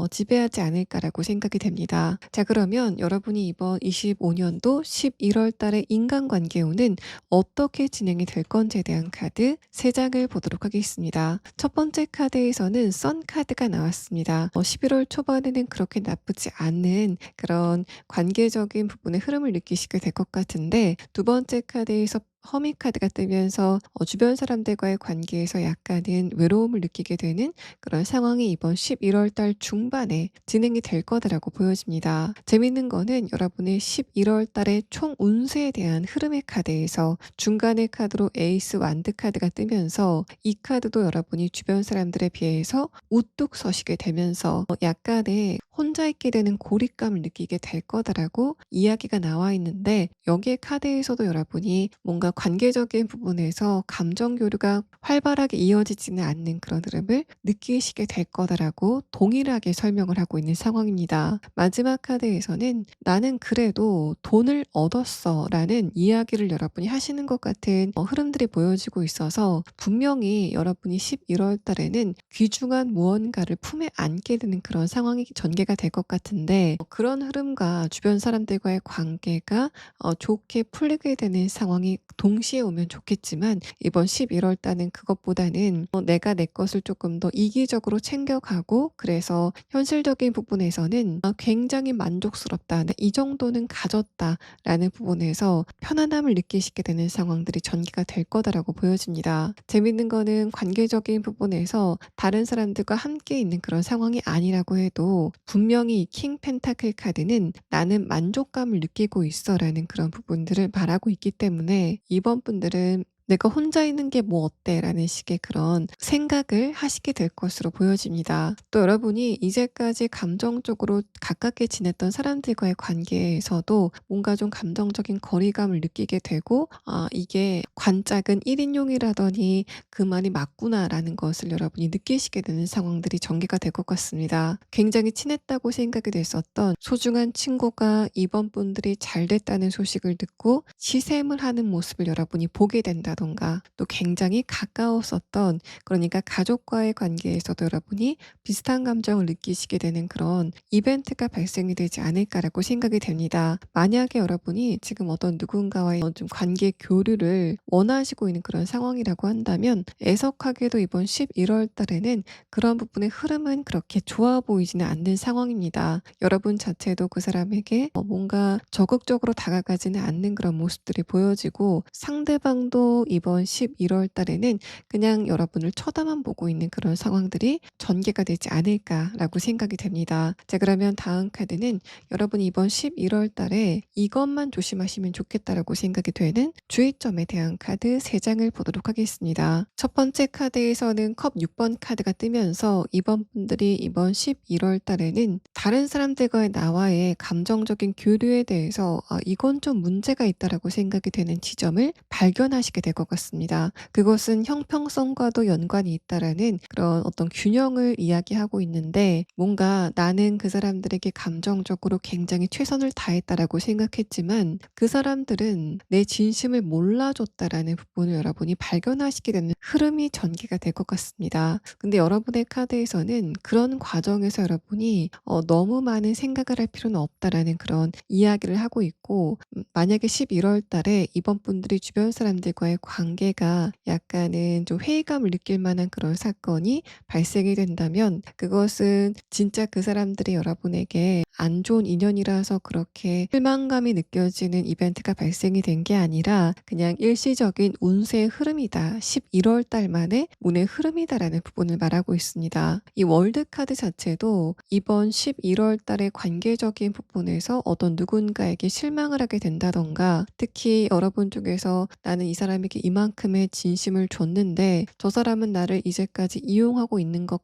지배하지 않을까라고 생각이 됩니다. 자, 그러면 여러분이 이번 25년도 11월 달의 인간관계 운은 어떻게 진행이 될 건지에 대한 카드 3장을 보도록 하겠습니다. 첫 번째 카드에서는 선 카드가 나왔습니다. 11월 초반에는 그렇게 나쁘지 않은 그런 관계적인 부분의 흐름을 느끼시게 될 것 같은데, 두 번째 카드에서 허미 카드가 뜨면서 주변 사람들과의 관계에서 약간은 외로움을 느끼게 되는 그런 상황이 이번 11월 달 중반에 진행이 될 거다라고 보여집니다. 재밌는 거는 여러분의 11월 달의 총 운세에 대한 흐름의 카드에서 중간의 카드로 에이스 완드 카드가 뜨면서, 이 카드도 여러분이 주변 사람들에 비해서 우뚝 서시게 되면서 약간의 혼자 있게 되는 고립감을 느끼게 될 거다라고 이야기가 나와 있는데, 여기에 카드에서도 여러분이 뭔가 관계적인 부분에서 감정 교류가 활발하게 이어지지는 않는 그런 흐름을 느끼시게 될 거다라고 동일하게 설명을 하고 있는 상황입니다. 마지막 카드에서는 나는 그래도 돈을 얻었어 라는 이야기를 여러분이 하시는 것 같은 흐름들이 보여지고 있어서, 분명히 여러분이 11월 달에는 귀중한 무언가를 품에 안게 되는 그런 상황이 전개가 될 것 같은데, 그런 흐름과 주변 사람들과의 관계가 좋게 풀리게 되는 상황이 동시에 오면 좋겠지만, 이번 11월 달은 그것보다는 내가 내 것을 조금 더 이기적으로 챙겨가고, 그래서 현실적인 부분에서는 굉장히 만족스럽다, 이 정도는 가졌다라는 부분에서 편안함을 느끼시게 되는 상황들이 전개가 될 거다라고 보여집니다. 재밌는 거는 관계적인 부분에서 다른 사람들과 함께 있는 그런 상황이 아니라고 해도 분명히 이 킹 펜타클 카드는 나는 만족감을 느끼고 있어라는 그런 부분들을 말하고 있기 때문에, 이번 분들은 '내가 혼자 있는 게 뭐 어때?' 라는 식의 그런 생각을 하시게 될 것으로 보여집니다. 또 여러분이 이제까지 감정적으로 가깝게 지냈던 사람들과의 관계에서도 뭔가 좀 감정적인 거리감을 느끼게 되고, '아, 이게 관짝은 1 인용이라더니 그 말이 맞구나.'라는 것을 여러분이 느끼시게 되는 상황들이 전개가 될 것 같습니다. 굉장히 친했다고 생각이 됐었던 소중한 친구가 이번 분들이 잘 됐다는 소식을 듣고 시샘을 하는 모습을 여러분이 보게 된다던가, 또 굉장히 가까웠었던, 그러니까 가족과의 관계에서도 여러분이 비슷한 감정을 느끼시게 되는 그런 이벤트가 발생이 되지 않을까라고 생각이 됩니다. 만약에 여러분이 지금 어떤 누군가와의 좀 관계 교류를 원하시고 있는 그런 상황이라고 한다면, 애석하게도 이번 11월 달에는 그런 부분의 흐름은 그렇게 좋아 보이지는 않는 상황입니다. 여러분 자체도 그 사람에게 뭔가 적극적으로 다가가지는 않는 그런 모습들이 보여지고, 상대방도 이번 11월 달에는 그냥 여러분을 쳐다만 보고 있는 그런 상황들이 전개가 되지 않을까라고 생각이 됩니다. 자, 그러면 다음 카드는 여러분이 이번 11월 달에 이것만 조심하시면 좋겠다라고 생각이 되는 주의점에 대한 카드 3장을 보도록 하겠습니다. 첫 번째 카드에서는 컵 6번 카드가 뜨면서, 이번 분들이 이번 11월 달에는 다른 사람들과의 나와의 감정적인 교류에 대해서 이건 좀 문제가 있다라고 생각이 되는 지점을 발견하시게 될 것 같습니다. 그것은 형평성과도 연관이 있다라는 그런 어떤 균형을 이야기하고 있는데, 뭔가 나는 그 사람들에게 감정적으로 굉장히 최선을 다했다라고 생각했지만 그 사람들은 내 진심을 몰라줬다라는 부분을 여러분이 발견하시게 되는 흐름이 전개가 될 것 같습니다. 근데 여러분의 카드에서는 그런 과정에서 여러분이 너무 많은 생각을 할 필요는 없다라는 그런 이야기를 하고 있고, 만약에 11월 달에 이번 분들이 주변 사람들과의 관계가 약간은 좀 회의감을 느낄 만한 그런 사건이 발생이 된다면 그것은 진짜 그 사람들이 여러분에게 안 좋은 인연이라서 그렇게 실망감이 느껴지는 이벤트가 발생이 된 게 아니라 그냥 일시적인 운세의 흐름이다. 11월 달만의 운의 흐름이다라는 부분을 말하고 있습니다. 이 월드 카드 자체도 이번 11월 달의 관계적인 부분에서 어떤 누군가에게 실망을 하게 된다던가, 특히 여러분 중에서 나는 이 사람에게 이만큼의 진심을 줬는데 저 사람은 나를 이제까지 이용하고 있는 것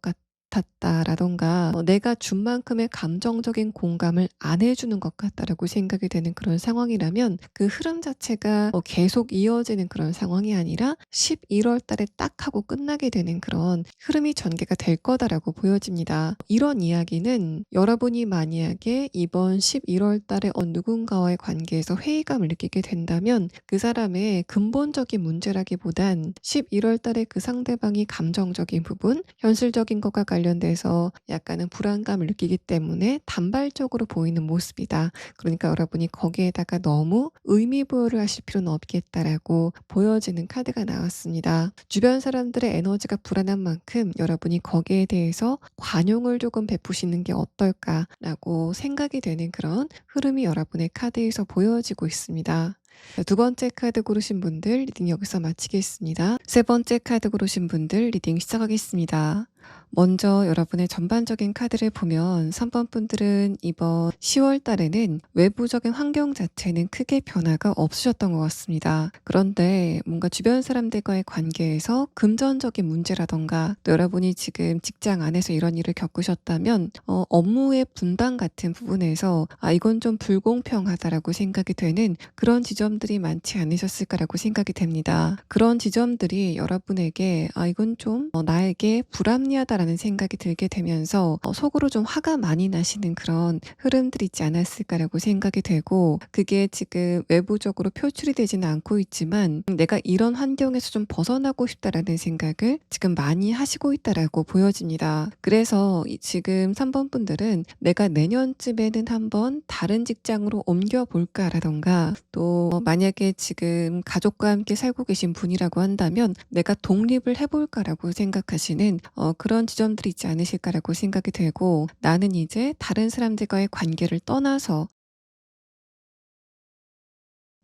같았다라던가, 내가 준 만큼의 감정적인 공감을 안 해주는 것 같다라고 생각이 되는 그런 상황이라면 그 흐름 자체가 계속 이어지는 그런 상황이 아니라 11월 달에 딱 하고 끝나게 되는 그런 흐름이 전개가 될 거다라고 보여집니다. 이런 이야기는 여러분이 만약에 이번 11월 달에 누군가와의 관계에서 회의감을 느끼게 된다면 그 사람의 근본적인 문제라기보단 11월 달에 그 상대방이 감정적인 부분, 현실적인 것과 관련돼서 약간은 불안감을 느끼기 때문에 단발적으로 보이는 모습이다. 그러니까 여러분이 거기에다가 너무 의미 부여를 하실 필요는 없겠다라고 보여지는 카드가 나왔습니다. 주변 사람들의 에너지가 불안한 만큼 여러분이 거기에 대해서 관용을 조금 베푸시는 게 어떨까라고 생각이 되는 그런 흐름이 여러분의 카드에서 보여지고 있습니다. 두 번째 카드 고르신 분들 리딩 여기서 마치겠습니다. 세 번째 카드 고르신 분들 리딩 시작하겠습니다. 먼저 여러분의 전반적인 카드를 보면 3번 분들은 이번 10월 달에는 외부적인 환경 자체는 크게 변화가 없으셨던 것 같습니다. 그런데 뭔가 주변 사람들과의 관계에서 금전적인 문제라던가, 또 여러분이 지금 직장 안에서 이런 일을 겪으셨다면 업무의 분담 같은 부분에서 이건 좀 불공평하다라고 생각이 되는 그런 지점들이 많지 않으셨을까라고 생각이 됩니다. 그런 지점들이 여러분에게 이건 좀 나에게 불합리하다 라는 생각이 들게 되면서 속으로 좀 화가 많이 나시는 그런 흐름들이 있지 않았을까라고 생각이 되고, 그게 지금 외부적으로 표출이 되지는 않고 있지만 내가 이런 환경에서 좀 벗어나고 싶다라는 생각을 지금 많이 하시고 있다라고 보여집니다. 그래서 지금 3번 분들은 내가 내년쯤에는 한번 다른 직장으로 옮겨볼까라던가, 또 만약에 지금 가족과 함께 살고 계신 분이라고 한다면 내가 독립을 해볼까라고 생각하시는 그런 지점들이 있지 않으실까라고 생각이 되고, 나는 이제 다른 사람들과의 관계를 떠나서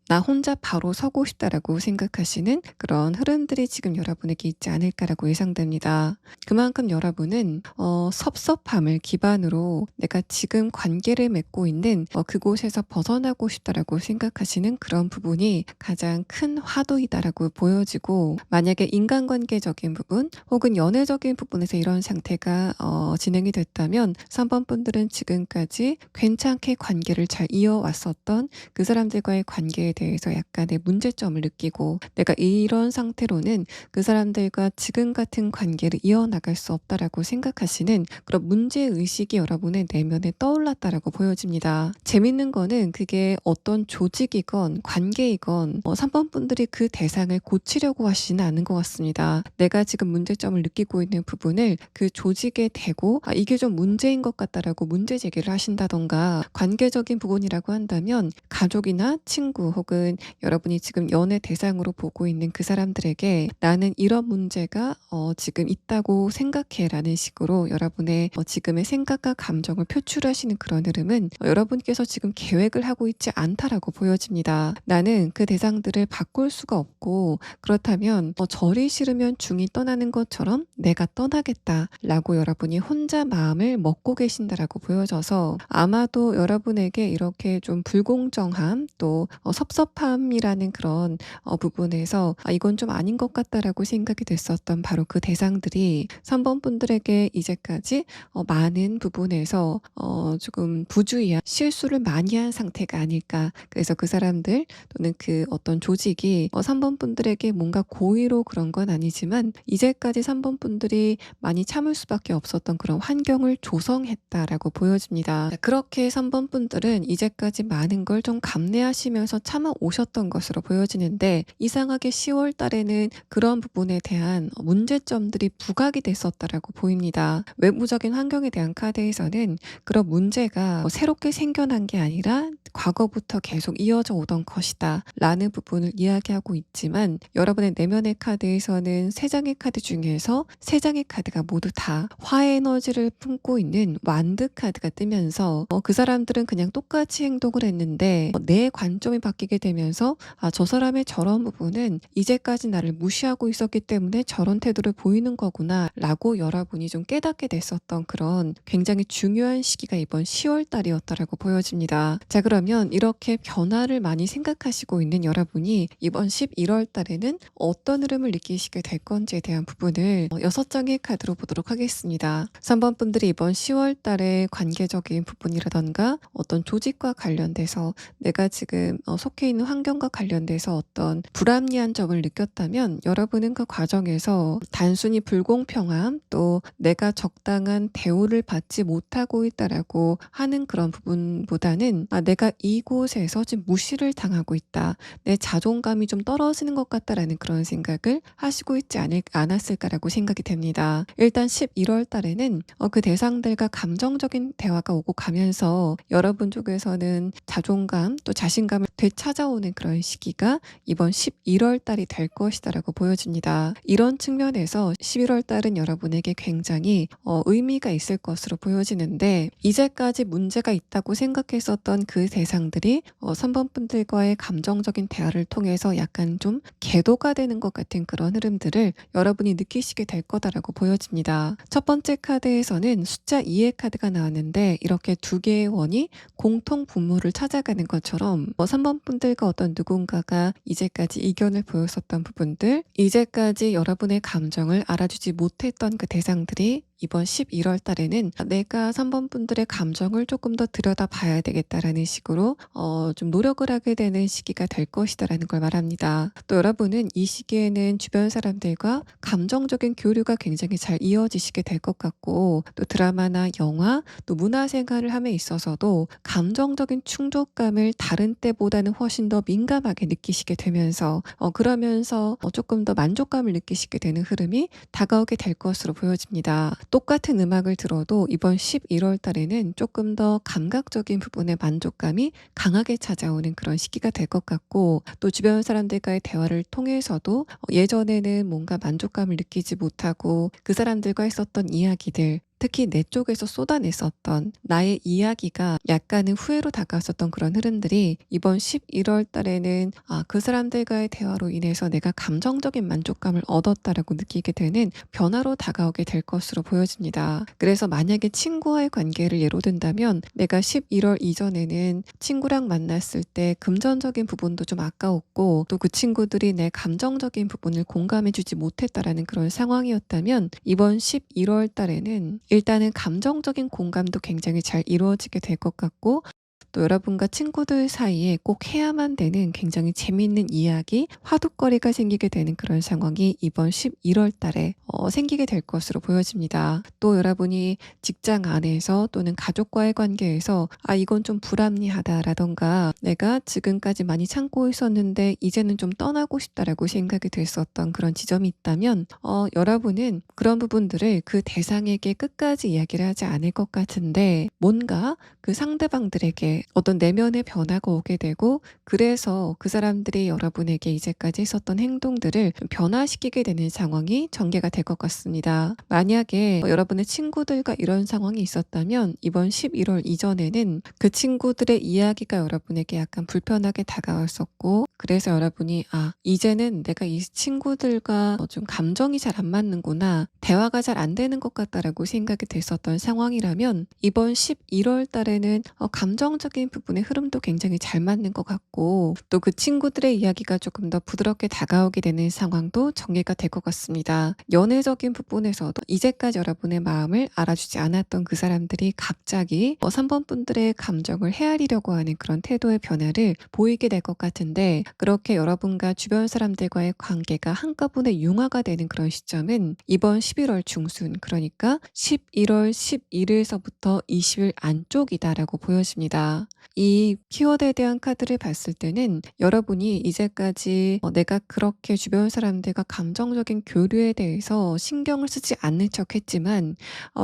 나 혼자 바로 서고 싶다라고 생각하시는 그런 흐름들이 지금 여러분에게 있지 않을까라고 예상됩니다. 그만큼 여러분은 섭섭함을 기반으로 내가 지금 관계를 맺고 있는 그곳에서 벗어나고 싶다라고 생각하시는 그런 부분이 가장 큰 화두이다라고 보여지고, 만약에 인간관계적인 부분 혹은 연애적인 부분에서 이런 상태가 진행이 됐다면 3번 분들은 지금까지 괜찮게 관계를 잘 이어왔었던 그 사람들과의 관계에 대해서 약간의 문제점을 느끼고, 내가 이런 상태로는 그 사람들과 지금 같은 관계를 이어나갈 수 없다라고 생각하시는 그런 문제의식이 여러분의 내면에 떠올랐다라고 보여집니다. 재밌는 거는 그게 어떤 조직이건 관계이건 3번 분들이 그 대상을 고치려고 하시지는 않은 것 같습니다. 내가 지금 문제점을 느끼고 있는 부분을 그 조직에 대고 이게 좀 문제인 것 같다라고 문제 제기를 하신다던가, 관계적인 부분이라고 한다면 가족이나 친구 혹은 여러분이 지금 연애 대상으로 보고 있는 그 사람들에게 나는 이런 문제가 지금 있다고 생각해 라는 식으로 여러분의 지금의 생각과 감정을 표출하시는 그런 흐름은 여러분께서 지금 계획을 하고 있지 않다라고 보여집니다. 나는 그 대상들을 바꿀 수가 없고, 그렇다면 절이 싫으면 중이 떠나는 것처럼 내가 떠나겠다라고 여러분이 혼자 마음을 먹고 계신다라고 보여져서, 아마도 여러분에게 이렇게 좀 불공정함 또 섭섭함이라는 그런 부분에서 이건 좀 아닌 것 같다라고 생각이 됐었던 바로 그 대상들이 3번 분들에게 이제까지 많은 부분에서 조금 부주의한 실수를 많이 한 상태가 아닐까. 그래서 그 사람들 또는 그 어떤 조직이 3번 분들에게 뭔가 고의로 그런 건 아니지만 이제까지 3번 분들이 많이 참을 수밖에 없었던 그런 환경을 조성했다라고 보여집니다. 그렇게 3번 분들은 이제까지 많은 걸 좀 감내하시면서 참 참아 오셨던 것으로 보여지는데 이상하게 10월 달에는 그런 부분에 대한 문제점들이 부각이 됐었다라고 보입니다. 외부적인 환경에 대한 카드에서는 그런 문제가 새롭게 생겨난 게 아니라 과거부터 계속 이어져 오던 것이다 라는 부분을 이야기하고 있지만 여러분의 내면의 카드에서는 세 장의 카드 중에서 세 장의 카드가 모두 다 화의 에너지를 품고 있는 완드 카드가 뜨면서 그 사람들은 그냥 똑같이 행동을 했는데 내 관점이 바뀌게 되면서 저 사람의 저런 부분은 이제까지 나를 무시하고 있었기 때문에 저런 태도를 보이는 거구나 라고 여러분이 좀 깨닫게 됐었던 그런 굉장히 중요한 시기가 이번 10월 달이었다라고 보여집니다. 자, 그러면 이렇게 변화를 많이 생각하시고 있는 여러분이 이번 11월 달에는 어떤 흐름을 느끼시게 될 건지에 대한 부분을 6장의 카드로 보도록 하겠습니다. 3번 분들이 이번 10월 달에 관계적인 부분이라던가 어떤 조직과 관련돼서 내가 지금 속해 있는 환경과 관련돼서 어떤 불합리한 점을 느꼈다면 여러분은 그 과정에서 단순히 불공평함 또 내가 적당한 대우를 받지 못하고 있다라고 하는 그런 부분보다는 내가 이곳에서 지금 무시를 당하고 있다. 내 자존감이 좀 떨어지는 것 같다라는 그런 생각을 하시고 있지 않았을까라고 생각이 됩니다. 일단 11월 달에는 그 대상들과 감정적인 대화가 오고 가면서 여러분 쪽에서는 자존감 또 자신감을 되찾아오는 그런 시기가 이번 11월 달이 될 것이다라고 보여집니다. 이런 측면에서 11월 달은 여러분에게 굉장히 의미가 있을 것으로 보여지는데 이제까지 문제가 있다고 생각했었던 그 대상들이 3번 분들과의 감정적인 대화를 통해서 약간 좀 계도가 되는 것 같은 그런 흐름들을 여러분이 느끼시게 될 거다라고 보여집니다. 첫 번째 카드에서는 숫자 2의 카드가 나왔는데 이렇게 두 개의 원이 공통 분모를 찾아가는 것처럼 3번 분들과 어떤 누군가가 이제까지 이견을 보였었던 부분들, 이제까지 여러분의 감정을 알아주지 못했던 그 대상들이 이번 11월 달에는 내가 3번 분들의 감정을 조금 더 들여다봐야 되겠다라는 식으로 좀 노력을 하게 되는 시기가 될 것이다라는 걸 말합니다. 또 여러분은 이 시기에는 주변 사람들과 감정적인 교류가 굉장히 잘 이어지시게 될 것 같고 또 드라마나 영화 또 문화생활을 함에 있어서도 감정적인 충족감을 다른 때보다는 훨씬 더 민감하게 느끼시게 되면서 그러면서 조금 더 만족감을 느끼시게 되는 흐름이 다가오게 될 것으로 보여집니다. 똑같은 음악을 들어도 이번 11월 달에는 조금 더 감각적인 부분의 만족감이 강하게 찾아오는 그런 시기가 될 것 같고 또 주변 사람들과의 대화를 통해서도 예전에는 뭔가 만족감을 느끼지 못하고 그 사람들과 했었던 이야기들 특히 내 쪽에서 쏟아냈었던 나의 이야기가 약간은 후회로 다가왔었던 그런 흐름들이 이번 11월 달에는 그 사람들과의 대화로 인해서 내가 감정적인 만족감을 얻었다라고 느끼게 되는 변화로 다가오게 될 것으로 보여집니다. 그래서 만약에 친구와의 관계를 예로 든다면 내가 11월 이전에는 친구랑 만났을 때 금전적인 부분도 좀 아까웠고 또 그 친구들이 내 감정적인 부분을 공감해주지 못했다라는 그런 상황이었다면 이번 11월 달에는 일단은 감정적인 공감도 굉장히 잘 이루어지게 될 것 같고 또 여러분과 친구들 사이에 꼭 해야만 되는 굉장히 재미있는 이야기, 화두거리가 생기게 되는 그런 상황이 이번 11월 달에 생기게 될 것으로 보여집니다. 또 여러분이 직장 안에서 또는 가족과의 관계에서 이건 좀 불합리하다라던가 내가 지금까지 많이 참고 있었는데 이제는 좀 떠나고 싶다라고 생각이 됐었던 그런 지점이 있다면 여러분은 그런 부분들을 그 대상에게 끝까지 이야기를 하지 않을 것 같은데 뭔가 그 상대방들에게 어떤 내면의 변화가 오게 되고 그래서 그 사람들이 여러분에게 이제까지 했었던 행동들을 변화시키게 되는 상황이 전개가 될 것 같습니다. 만약에 여러분의 친구들과 이런 상황이 있었다면 이번 11월 이전에는 그 친구들의 이야기가 여러분에게 약간 불편하게 다가왔었고 그래서 여러분이 이제는 내가 이 친구들과 좀 감정이 잘 안 맞는구나 대화가 잘 안 되는 것 같다라고 생각이 됐었던 상황이라면 이번 11월 달에는 감정적인 부분의 흐름도 굉장히 잘 맞는 것 같고 또 그 친구들의 이야기가 조금 더 부드럽게 다가오게 되는 상황도 전개가 될 것 같습니다. 연애적인 부분에서도 이제까지 여러분의 마음을 알아주지 않았던 그 사람들이 갑자기 3번 분들의 감정을 헤아리려고 하는 그런 태도의 변화를 보이게 될 것 같은데 그렇게 여러분과 주변 사람들과의 관계가 한꺼번에 융화가 되는 그런 시점은 이번 11월 중순 그러니까 11월 11일서부터 20일 안쪽이다라고 보여집니다. 이 키워드에 대한 카드를 봤을 때는 여러분이 이제까지 내가 그렇게 주변 사람들과 감정적인 교류에 대해서 신경을 쓰지 않는 척했지만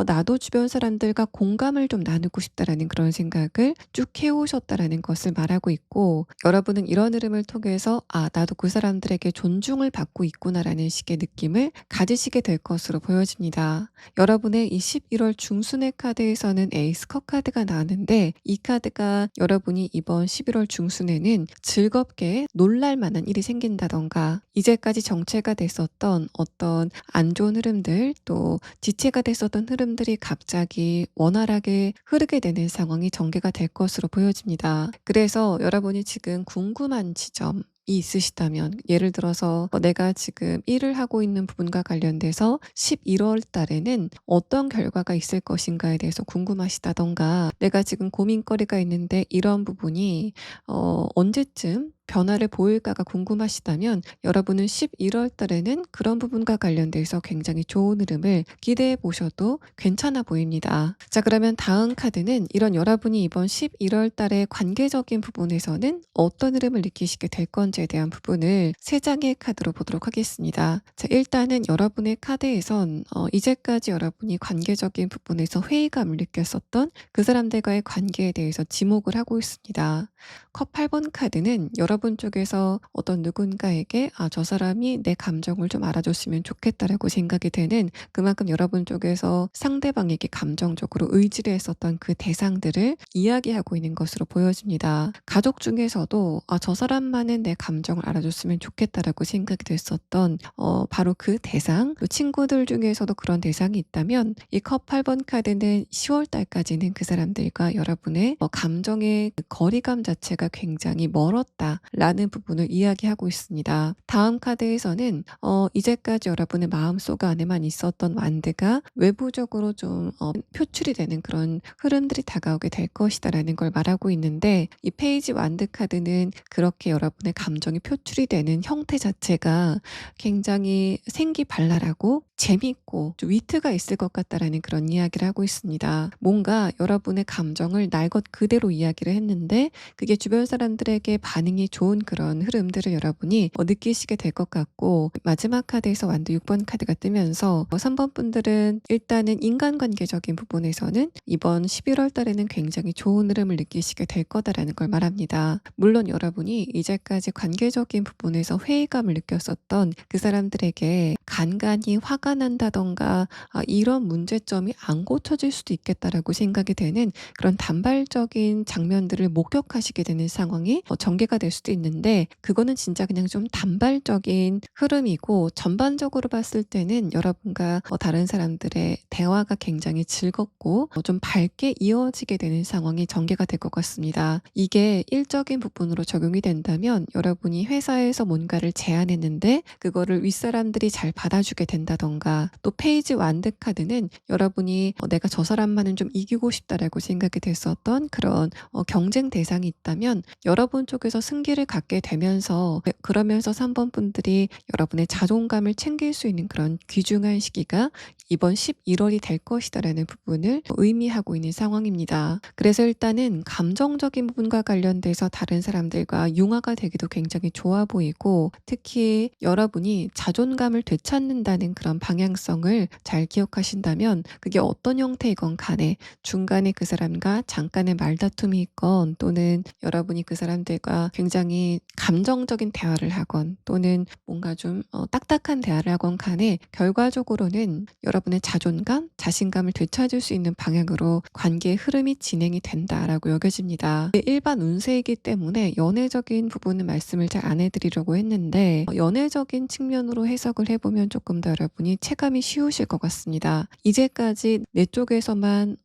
나도 주변 사람들과 공감을 좀 나누고 싶다라는 그런 생각을 쭉 해오셨다라는 것을 말하고 있고, 여러분은 이런 흐름을 통해서 '아 나도 그 사람들에게 존중을 받고 있구나.'라는 식의 느낌을 가지시게 될 것으로 보여집니다. 여러분의 이 11월 중순의 카드에서는 에이스 컵 카드가 나왔는데, 이 카드가 여러분이 이번 11월 중순에는 즐겁게 놀랄 만한 일이 생긴다던가, 이제까지 정체가 됐었던 어떤 안 좋은 흐름들, 또 지체가 됐었던 흐름들이 갑자기 원활하게 흐르게 되는 상황이 전개가 될 것으로 보여집니다. 그래서 여러분이 지금 궁금한 지점이 있으시다면, 예를 들어서 내가 지금 일을 하고 있는 부분과 관련돼서 11월 달에는 어떤 결과가 있을 것인가에 대해서 궁금하시다던가, 내가 지금 고민거리가 있는데 이런 부분이 언제쯤 변화를 보일까가 궁금하시다면, 여러분은 11월 달에는 그런 부분과 관련돼서 굉장히 좋은 흐름을 기대해 보셔도 괜찮아 보입니다. 자, 그러면 다음 카드는 이런 여러분이 이번 11월 달의 관계적인 부분에서는 어떤 흐름을 느끼시게 될 건지에 대한 부분을 세 장의 카드로 보도록 하겠습니다. 자, 일단은 여러분의 카드에선 이제까지 여러분이 관계적인 부분에서 회의감을 느꼈었던 그 사람들과의 관계에 대해서 지목을 하고 있습니다. 컵 8번 카드는 여러분 쪽에서 어떤 누군가에게 저 사람이 내 감정을 좀 알아줬으면 좋겠다라고 생각이 되는, 그만큼 여러분 쪽에서 상대방에게 감정적으로 의지를 했었던 그 대상들을 이야기하고 있는 것으로 보여집니다. 가족 중에서도 저 사람만은 내 감정을 알아줬으면 좋겠다라고 생각이 됐었던 바로 그 대상, 또 친구들 중에서도 그런 대상이 있다면, 이 컵 8번 카드는 10월 달까지는 그 사람들과 여러분의 감정의 그 거리감 자체가 굉장히 멀었다라는 부분을 이야기하고 있습니다. 다음 카드에서는 이제까지 여러분의 마음속 안에만 있었던 완드가 외부적으로 좀 표출이 되는 그런 흐름들이 다가오게 될 것이다라는 걸 말하고 있는데, 이 페이지 완드 카드는 그렇게 여러분의 감정이 표출이 되는 형태 자체가 굉장히 생기발랄하고 재밌고 좀 위트가 있을 것 같다라는 그런 이야기를 하고 있습니다. 뭔가 여러분의 감정을 날 것 그대로 이야기를 했는데, 그게 주변 사람들에게 반응이 좋은 그런 흐름들을 여러분이 느끼시게 될 것 같고, 마지막 카드에서 완드 6번 카드가 뜨면서 3번 분들은 일단은 인간관계적인 부분에서는 이번 11월 달에는 굉장히 좋은 흐름을 느끼시게 될 거다라는 걸 말합니다. 물론 여러분이 이제까지 관계적인 부분에서 회의감을 느꼈었던 그 사람들에게 간간히 화가 난다던가 이런 문제점이 안 고쳐질 수도 있겠다라고 생각이 되는 그런 단발적인 장면들을 목격하시게 되는 상황이 전개가 될 수도 있는데, 그거는 진짜 그냥 좀 단발적인 흐름이고, 전반적으로 봤을 때는 여러분과 다른 사람들의 대화가 굉장히 즐겁고 좀 밝게 이어지게 되는 상황이 전개가 될 것 같습니다. 이게 일적인 부분으로 적용이 된다면, 여러분이 회사에서 뭔가를 제안했는데 그거를 윗사람들이 잘 받아주게 된다던가, 또 페이지 완드 카드는 여러분이 내가 저 사람만은 좀 이기고 싶다라고 생각이 됐었던 그런 경쟁 대상이 있다면 여러분 쪽에서 승기를 갖게 되면서, 그러면서 3번 분들이 여러분의 자존감을 챙길 수 있는 그런 귀중한 시기가 이번 11월이 될 것이다라는 부분을 의미하고 있는 상황입니다. 그래서 일단은 감정적인 부분과 관련돼서 다른 사람들과 융화가 되기도 굉장히 좋아 보이고, 특히 여러분이 자존감을 되찾는다는 그런 방향성을 잘 기억하신다면, 그게 어떤 형태이건 간에 중간에 그 사람과 잠깐의 말다툼이 있건, 또는 여러분이 그 사람들과 굉장히 감정적인 대화를 하건, 또는 뭔가 좀 딱딱한 대화를 하건 간에 결과적으로는 여러분의 자존감, 자신감을 되찾을 수 있는 방향으로 관계의 흐름이 진행이 된다라고 여겨집니다. 일반 운세이기 때문에 연애적인 부분은 말씀을 잘 안 해드리려고 했는데, 연애적인 측면으로 해석을 해보면 조금 더 여러분이 체감이 쉬우실 것 같습니다. 이제까지 내 쪽에서만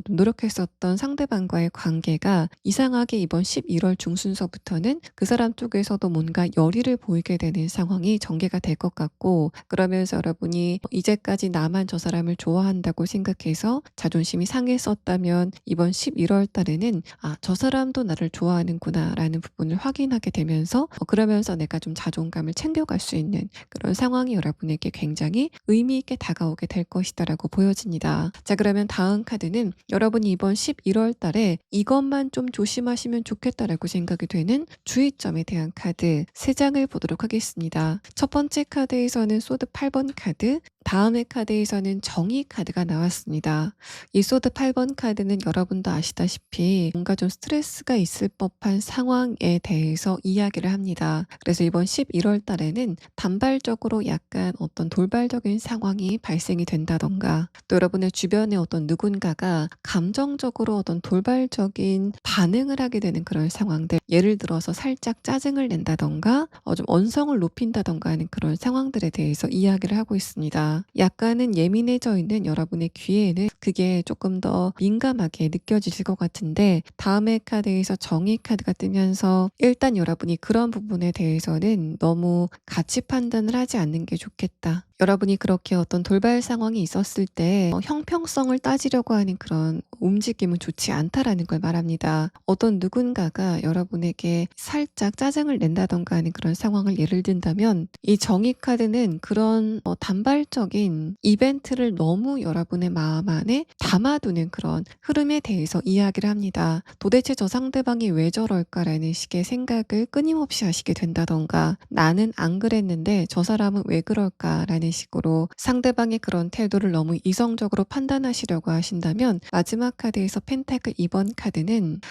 노력했었던 상대방과의 관계가 이상하게 이번 11월 중순서부터는 되면은 그 사람 쪽에서도 뭔가 열의를 보이게 되는 상황이 전개가 될 것 같고, 그러면서 여러분이 이제까지 나만 저 사람을 좋아한다고 생각해서 자존심이 상했었다면 이번 11월 달에는 '아 저 사람도 나를 좋아하는구나.'라는 부분을 확인하게 되면서 그러면서 내가 좀 자존감을 챙겨갈 수 있는 그런 상황이 여러분에게 굉장히 의미 있게 다가오게 될 것이다라고 보여집니다. 자, 그러면 다음 카드는 여러분이 이번 11월 달에 '이것만 좀 조심하시면 좋겠다.'라고 생각이 되는 주의점에 대한 카드 3장을 보도록 하겠습니다. 첫 번째 카드에서는 소드 8번 카드, 다음의 카드에서는 정의 카드가 나왔습니다. 이 소드 8번 카드는 여러분도 아시다시피 뭔가 좀 스트레스가 있을 법한 상황에 대해서 이야기를 합니다. 그래서 이번 11월 달에는 단발적으로 약간 어떤 돌발적인 상황이 발생이 된다던가, 또 여러분의 주변에 어떤 누군가가 감정적으로 어떤 돌발적인 반응을 하게 되는 그런 상황들, 예를 들어서 살짝 짜증을 낸다던가 좀 언성을 높인다던가 하는 그런 상황들에 대해서 이야기를 하고 있습니다. 약간은 예민해져 있는 여러분의 귀에는 그게 조금 더 민감하게 느껴지실 것 같은데, 다음의 카드에서 정의 카드가 뜨면서 일단 여러분이 그런 부분에 대해서는 너무 가치 판단을 하지 않는 게 좋겠다. 여러분이 그렇게 어떤 돌발 상황이 있었을 때 형평성을 따지려고 하는 그런 움직임은 좋지 않다라는 걸 말합니다. 어떤 누군가가 여러분에게 살짝 짜증을 낸다던가 하는 그런 상황을 예를 든다면, 이 정의 카드는 그런 단발적인 이벤트를 너무 여러분의 마음 안에 담아두는 그런 흐름에 대해서 이야기를 합니다. 도대체 저 상대방이 왜 저럴까라는 식의 생각을 끊임없이 하시게 된다던가, 나는 안 그랬는데 저 사람은 왜 그럴까라는 식으로 상대방의 그런 태도를 너무 이성적으로 판단하시려고 하신다면, 마지막 카드에서 펜타클 2번 카드는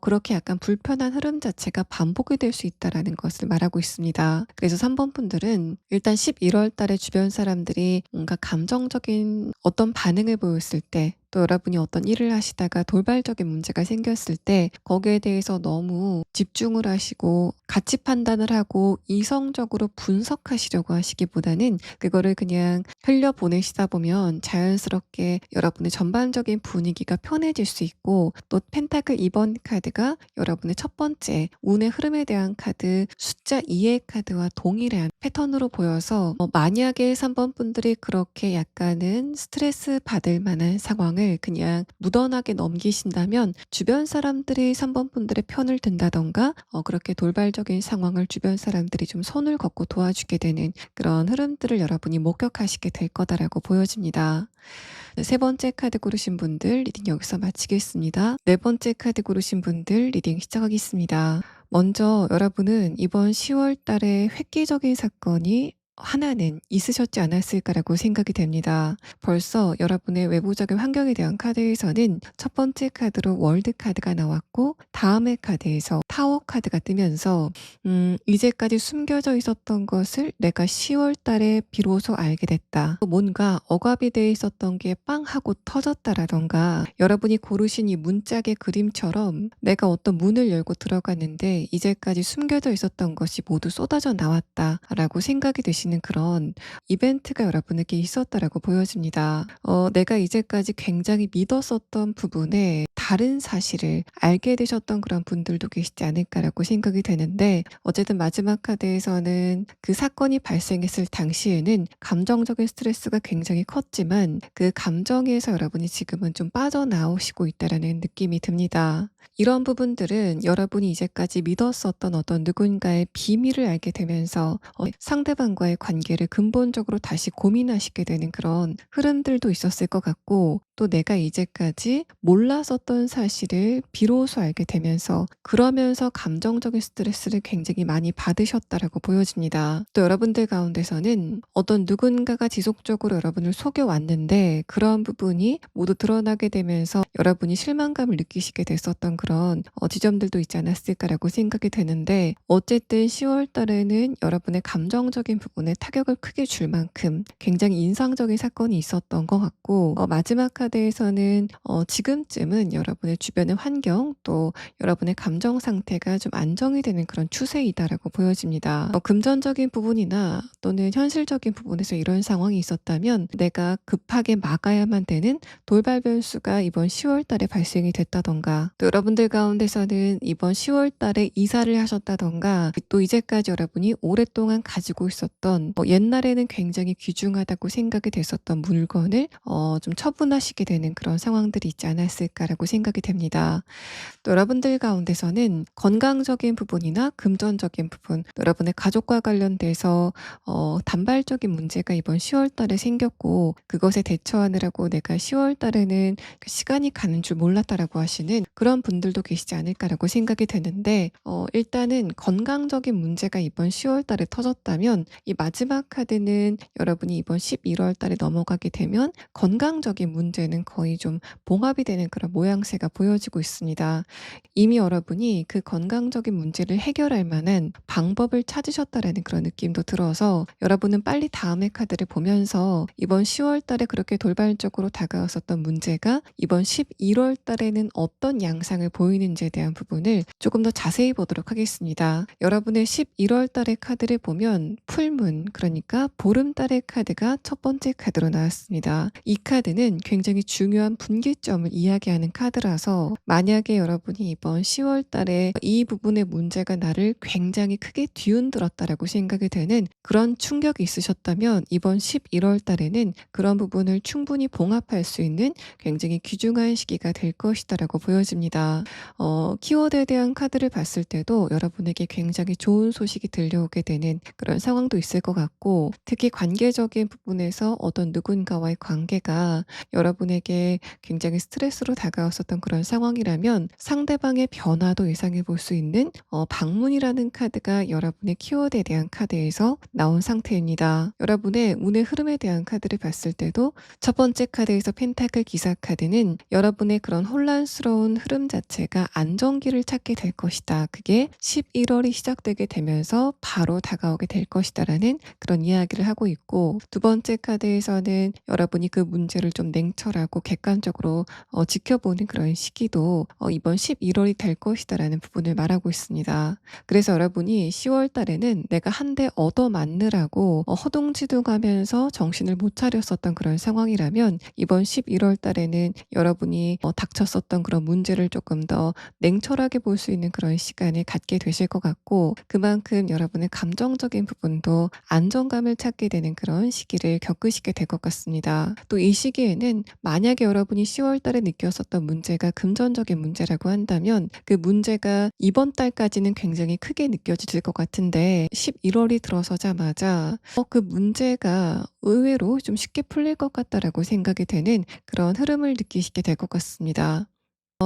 그렇게 약간 불편한 흐름 자체가 반복이 될 수 있다라는 것을 말하고 있습니다. 그래서 3번 분들은 일단 11월 달에 주변 사람들이 뭔가 감정적인 어떤 반응을 보였을 때, 또 여러분이 어떤 일을 하시다가 돌발적인 문제가 생겼을 때 거기에 대해서 너무 집중을 하시고 가치 판단을 하고 이성적으로 분석하시려고 하시기보다는 그거를 그냥 흘려보내시다 보면 자연스럽게 여러분의 전반적인 분위기가 편해질 수 있고, 또 펜타클 2번 카드가 여러분의 첫 번째 운의 흐름에 대한 카드 숫자 2의 카드와 동일한 패턴으로 보여서 만약에 3번 분들이 그렇게 약간은 스트레스 받을 만한 상황을 그냥 무던하게 넘기신다면, 주변 사람들이 3번 분들의 편을 든다던가 그렇게 돌발적인 상황을 주변 사람들이 좀 손을 걷고 도와주게 되는 그런 흐름들을 여러분이 목격하시게 될 거다라고 보여집니다. 세 번째 카드 고르신 분들 리딩 여기서 마치겠습니다. 네 번째 카드 고르신 분들 리딩 시작하겠습니다. 먼저 여러분은 이번 10월 달에 획기적인 사건이 하나는 있으셨지 않았을까라고 생각이 됩니다. 벌써 여러분의 외부적인 환경에 대한 카드에서는 첫 번째 카드로 월드 카드가 나왔고, 다음의 카드에서 타워 카드가 뜨면서 이제까지 숨겨져 있었던 것을 내가 10월 달에 비로소 알게 됐다. 뭔가 억압이 돼 있었던 게 빵 하고 터졌다라던가, 여러분이 고르신 이 문짝의 그림처럼 내가 어떤 문을 열고 들어갔는데 이제까지 숨겨져 있었던 것이 모두 쏟아져 나왔다라고 생각이 드시는 그런 이벤트가 여러분에게 있었다라고 보여집니다. 내가 이제까지 굉장히 믿었었던 부분에 다른 사실을 알게 되셨던 그런 분들도 계시지 않을까라고 생각이 되는데, 어쨌든 마지막 카드에서는 그 사건이 발생했을 당시에는 감정적인 스트레스가 굉장히 컸지만 그 감정에서 여러분이 지금은 좀 빠져나오시고 있다라는 느낌이 듭니다. 이런 부분들은 여러분이 이제까지 믿었었던 어떤 누군가의 비밀을 알게 되면서 상대방과의 관계를 근본적으로 다시 고민하시게 되는 그런 흐름들도 있었을 것 같고, 또 내가 이제까지 몰랐었던 사실을 비로소 알게 되면서 그러면서 감정적인 스트레스를 굉장히 많이 받으셨다라고 보여집니다. 또 여러분들 가운데서는 어떤 누군가가 지속적으로 여러분을 속여왔는데 그런 부분이 모두 드러나게 되면서 여러분이 실망감을 느끼시게 됐었던 그런 지점들도 있지 않았을까라고 생각이 되는데, 어쨌든 10월 달에는 여러분의 감정적인 부분에 타격을 크게 줄 만큼 굉장히 인상적인 사건이 있었던 것 같고, 마지막 카드에서는 지금쯤은 여러분의 주변의 환경, 또 여러분의 감정 상태가 좀 안정이 되는 그런 추세이다라고 보여집니다. 금전적인 부분이나 또는 현실적인 부분에서 이런 상황이 있었다면 내가 급하게 막아야만 되는 돌발 변수가 이번 10월 달에 발생이 됐다던가, 또 여러분들 가운데서는 이번 10월 달에 이사를 하셨다든가 또 이제까지 여러분이 오랫동안 가지고 있었던 옛날에는 굉장히 귀중하다고 생각이 됐었던 물건을 좀 처분하시게 되는 그런 상황들이 있지 않았을까라고 생각이 됩니다. 또 여러분들 가운데서는 건강적인 부분이나 금전적인 부분, 또 여러분의 가족과 관련돼서 단발적인 문제가 이번 10월 달에 생겼고 그것에 대처하느라고 내가 10월 달에는 그 시간이 가는 줄 몰랐다라고 하시는 그런 분들도 계시지 않을까라고 생각이 되는데 일단은 건강적인 문제가 이번 10월 달에 터졌다면 이 마지막 카드는 여러분이 이번 11월 달에 넘어가게 되면 건강적인 문제는 거의 좀 봉합이 되는 그런 모양새가 보여지고 있습니다. 이미 여러분이 그 건강적인 문제를 해결할 만한 방법을 찾으셨다라는 그런 느낌도 들어서 여러분은 빨리 다음의 카드를 보면서 이번 10월 달에 그렇게 돌발적으로 다가왔었던 문제가 이번 11월 달에는 어떤 양상을 보이는지에 대한 부분을 조금 더 자세히 보도록 하겠습니다. 여러분의 11월 달의 카드를 보면 풀문, 그러니까 보름달의 카드가 첫 번째 카드로 나왔습니다. 이 카드는 굉장히 중요한 분기점을 이야기하는 카드라서 만약에 여러분이 이번 10월 달에 이 부분의 문제가 나를 굉장히 크게 뒤흔들었다라고 생각이 되는 그런 충격이 있으셨다면 이번 11월 달에는 그런 부분을 충분히 봉합할 수 있는 굉장히 귀중한 시기가 될 것이다라고 보여집니다. 키워드에 대한 카드를 봤을 때도 여러분에게 굉장히 좋은 소식이 들려오게 되는 그런 상황도 있을 것 같고 특히 관계적인 부분에서 어떤 누군가와의 관계가 여러분에게 굉장히 스트레스로 다가왔었던 그런 상황이라면 상대방의 변화도 예상해 볼 수 있는 방문이라는 카드가 여러분의 키워드에 대한 카드에서 나온 상태입니다. 여러분의 운의 흐름에 대한 카드를 봤을 때도 첫 번째 카드에서 펜타클 기사 카드는 여러분의 그런 혼란스러운 흐름 자체가 안정기를 찾게 될 것이다. 그게 11월이 시작되게 되면서 바로 다가오게 될 것이다라는 그런 이야기를 하고 있고 두 번째 카드에서는 여러분이 그 문제를 좀 냉철하고 객관적으로 지켜보는 그런 시기도 이번 11월이 될 것이다라는 부분을 말하고 있습니다. 그래서 여러분이 10월 달에는 내가 한 대 얻어 맞느라고 허둥지둥하면서 정신을 못 차렸었던 그런 상황이라면 이번 11월 달에는 여러분이 닥쳤었던 그런 문제를 조금 더 냉철하게 볼 수 있는 그런 시간을 갖게 되실 것 같고 그만큼 여러분의 감정적인 부분도 안정감을 찾게 되는 그런 시기를 겪으시게 될 것 같습니다. 또 이 시기에는 만약에 여러분이 10월 달에 느꼈었던 문제가 금전적인 문제라고 한다면 그 문제가 이번 달까지는 굉장히 크게 느껴질 것 같은데 11월이 들어서자마자 그 문제가 의외로 좀 쉽게 풀릴 것 같다라고 생각이 되는 그런 흐름을 느끼시게 될 것 같습니다.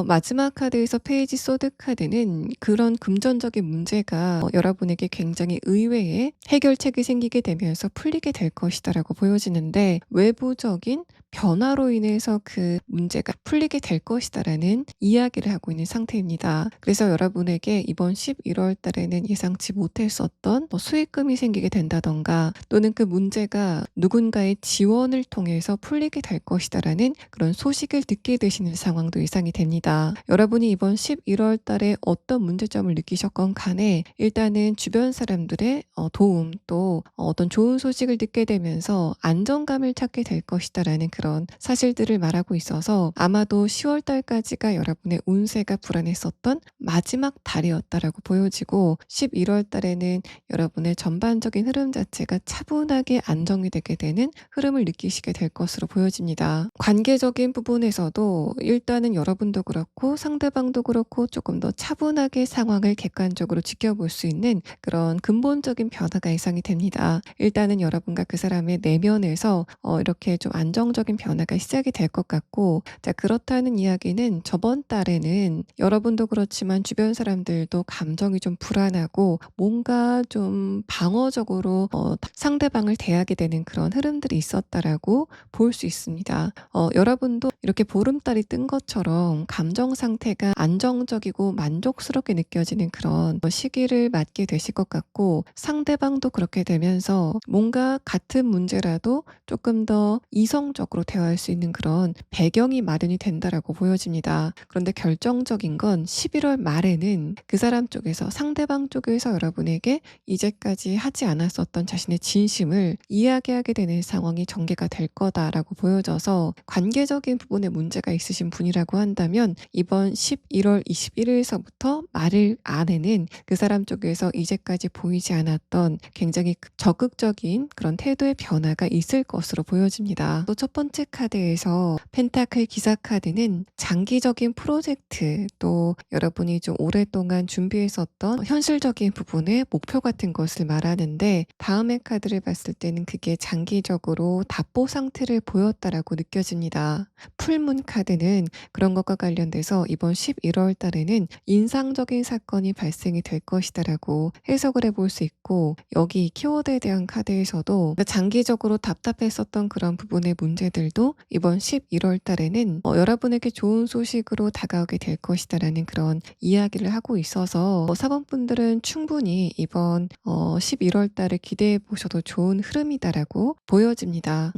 마지막 카드에서 페이지 소드 카드는 그런 금전적인 문제가 여러분에게 굉장히 의외의 해결책이 생기게 되면서 풀리게 될 것이다라고 보여지는데 외부적인 변화로 인해서 그 문제가 풀리게 될 것이다라는 이야기를 하고 있는 상태입니다. 그래서 여러분에게 이번 11월 달에는 예상치 못했었던 수익금이 생기게 된다던가 또는 그 문제가 누군가의 지원을 통해서 풀리게 될 것이다라는 그런 소식을 듣게 되시는 상황도 예상이 됩니다. 여러분이 이번 11월 달에 어떤 문제점을 느끼셨건 간에 일단은 주변 사람들의 도움 또 어떤 좋은 소식을 듣게 되면서 안정감을 찾게 될 것이다라는 그런 사실들을 말하고 있어서 아마도 10월 달까지가 여러분의 운세가 불안했었던 마지막 달이었다라고 보여지고 11월 달에는 여러분의 전반적인 흐름 자체가 차분하게 안정이 되게 되는 흐름을 느끼시게 될 것으로 보여집니다. 관계적인 부분에서도 일단은 여러분도 그렇고 상대방도 그렇고 조금 더 차분하게 상황을 객관적으로 지켜볼 수 있는 그런 근본적인 변화가 예상이 됩니다. 일단은 여러분과 그 사람의 내면에서 이렇게 좀 안정적인 변화가 시작이 될 것 같고 자 그렇다는 이야기는 저번 달에는 여러분도 그렇지만 주변 사람들도 감정이 좀 불안하고 뭔가 좀 방어적으로 상대방을 대하게 되는 그런 흐름들이 있었다라고 볼 수 있습니다. 여러분도 이렇게 보름달이 뜬 것처럼 감정 상태가 안정적이고 만족스럽게 느껴지는 그런 시기를 맞게 되실 것 같고 상대방도 그렇게 되면서 뭔가 같은 문제라도 조금 더 이성적으로 적극적으로 대화할 수 있는 그런 배경이 마련이 된다라고 보여집니다. 그런데 결정적인 건 11월 말에는 그 사람 쪽에서 상대방 쪽에서 여러분에게 이제까지 하지 않았었던 자신의 진심을 이야기하게 되는 상황이 전개가 될 거다라고 보여져서 관계적인 부분에 문제가 있으신 분이라고 한다면 이번 11월 21일서부터 말일 안에는 그 사람 쪽에서 이제까지 보이지 않았던 굉장히 적극적인 그런 태도의 변화가 있을 것으로 보여집니다. 또 첫 번째 카드에서 펜타클 기사 카드는 장기적인 프로젝트, 또 여러분이 좀 오랫동안 준비했었던 현실적인 부분의 목표 같은 것을 말하는데, 다음의 카드를 봤을 때는 그게 장기적으로 답보 상태를 보였다라고 느껴집니다. 풀문 카드는 그런 것과 관련돼서 이번 11월 달에는 인상적인 사건이 발생이 될 것이다라고 해석을 해볼 수 있고, 여기 키워드에 대한 카드에서도 장기적으로 답답했었던 그런 부분의 문제들도 이번 11월 달에는 여러분에게 좋은 소식으로 다가오게 될 것이다라는 그런 이야기를 하고 있어서 사번분들은 충분히 이번 11월 달을 기대해 보셔도 좋은 흐름이다라고 보여집니다.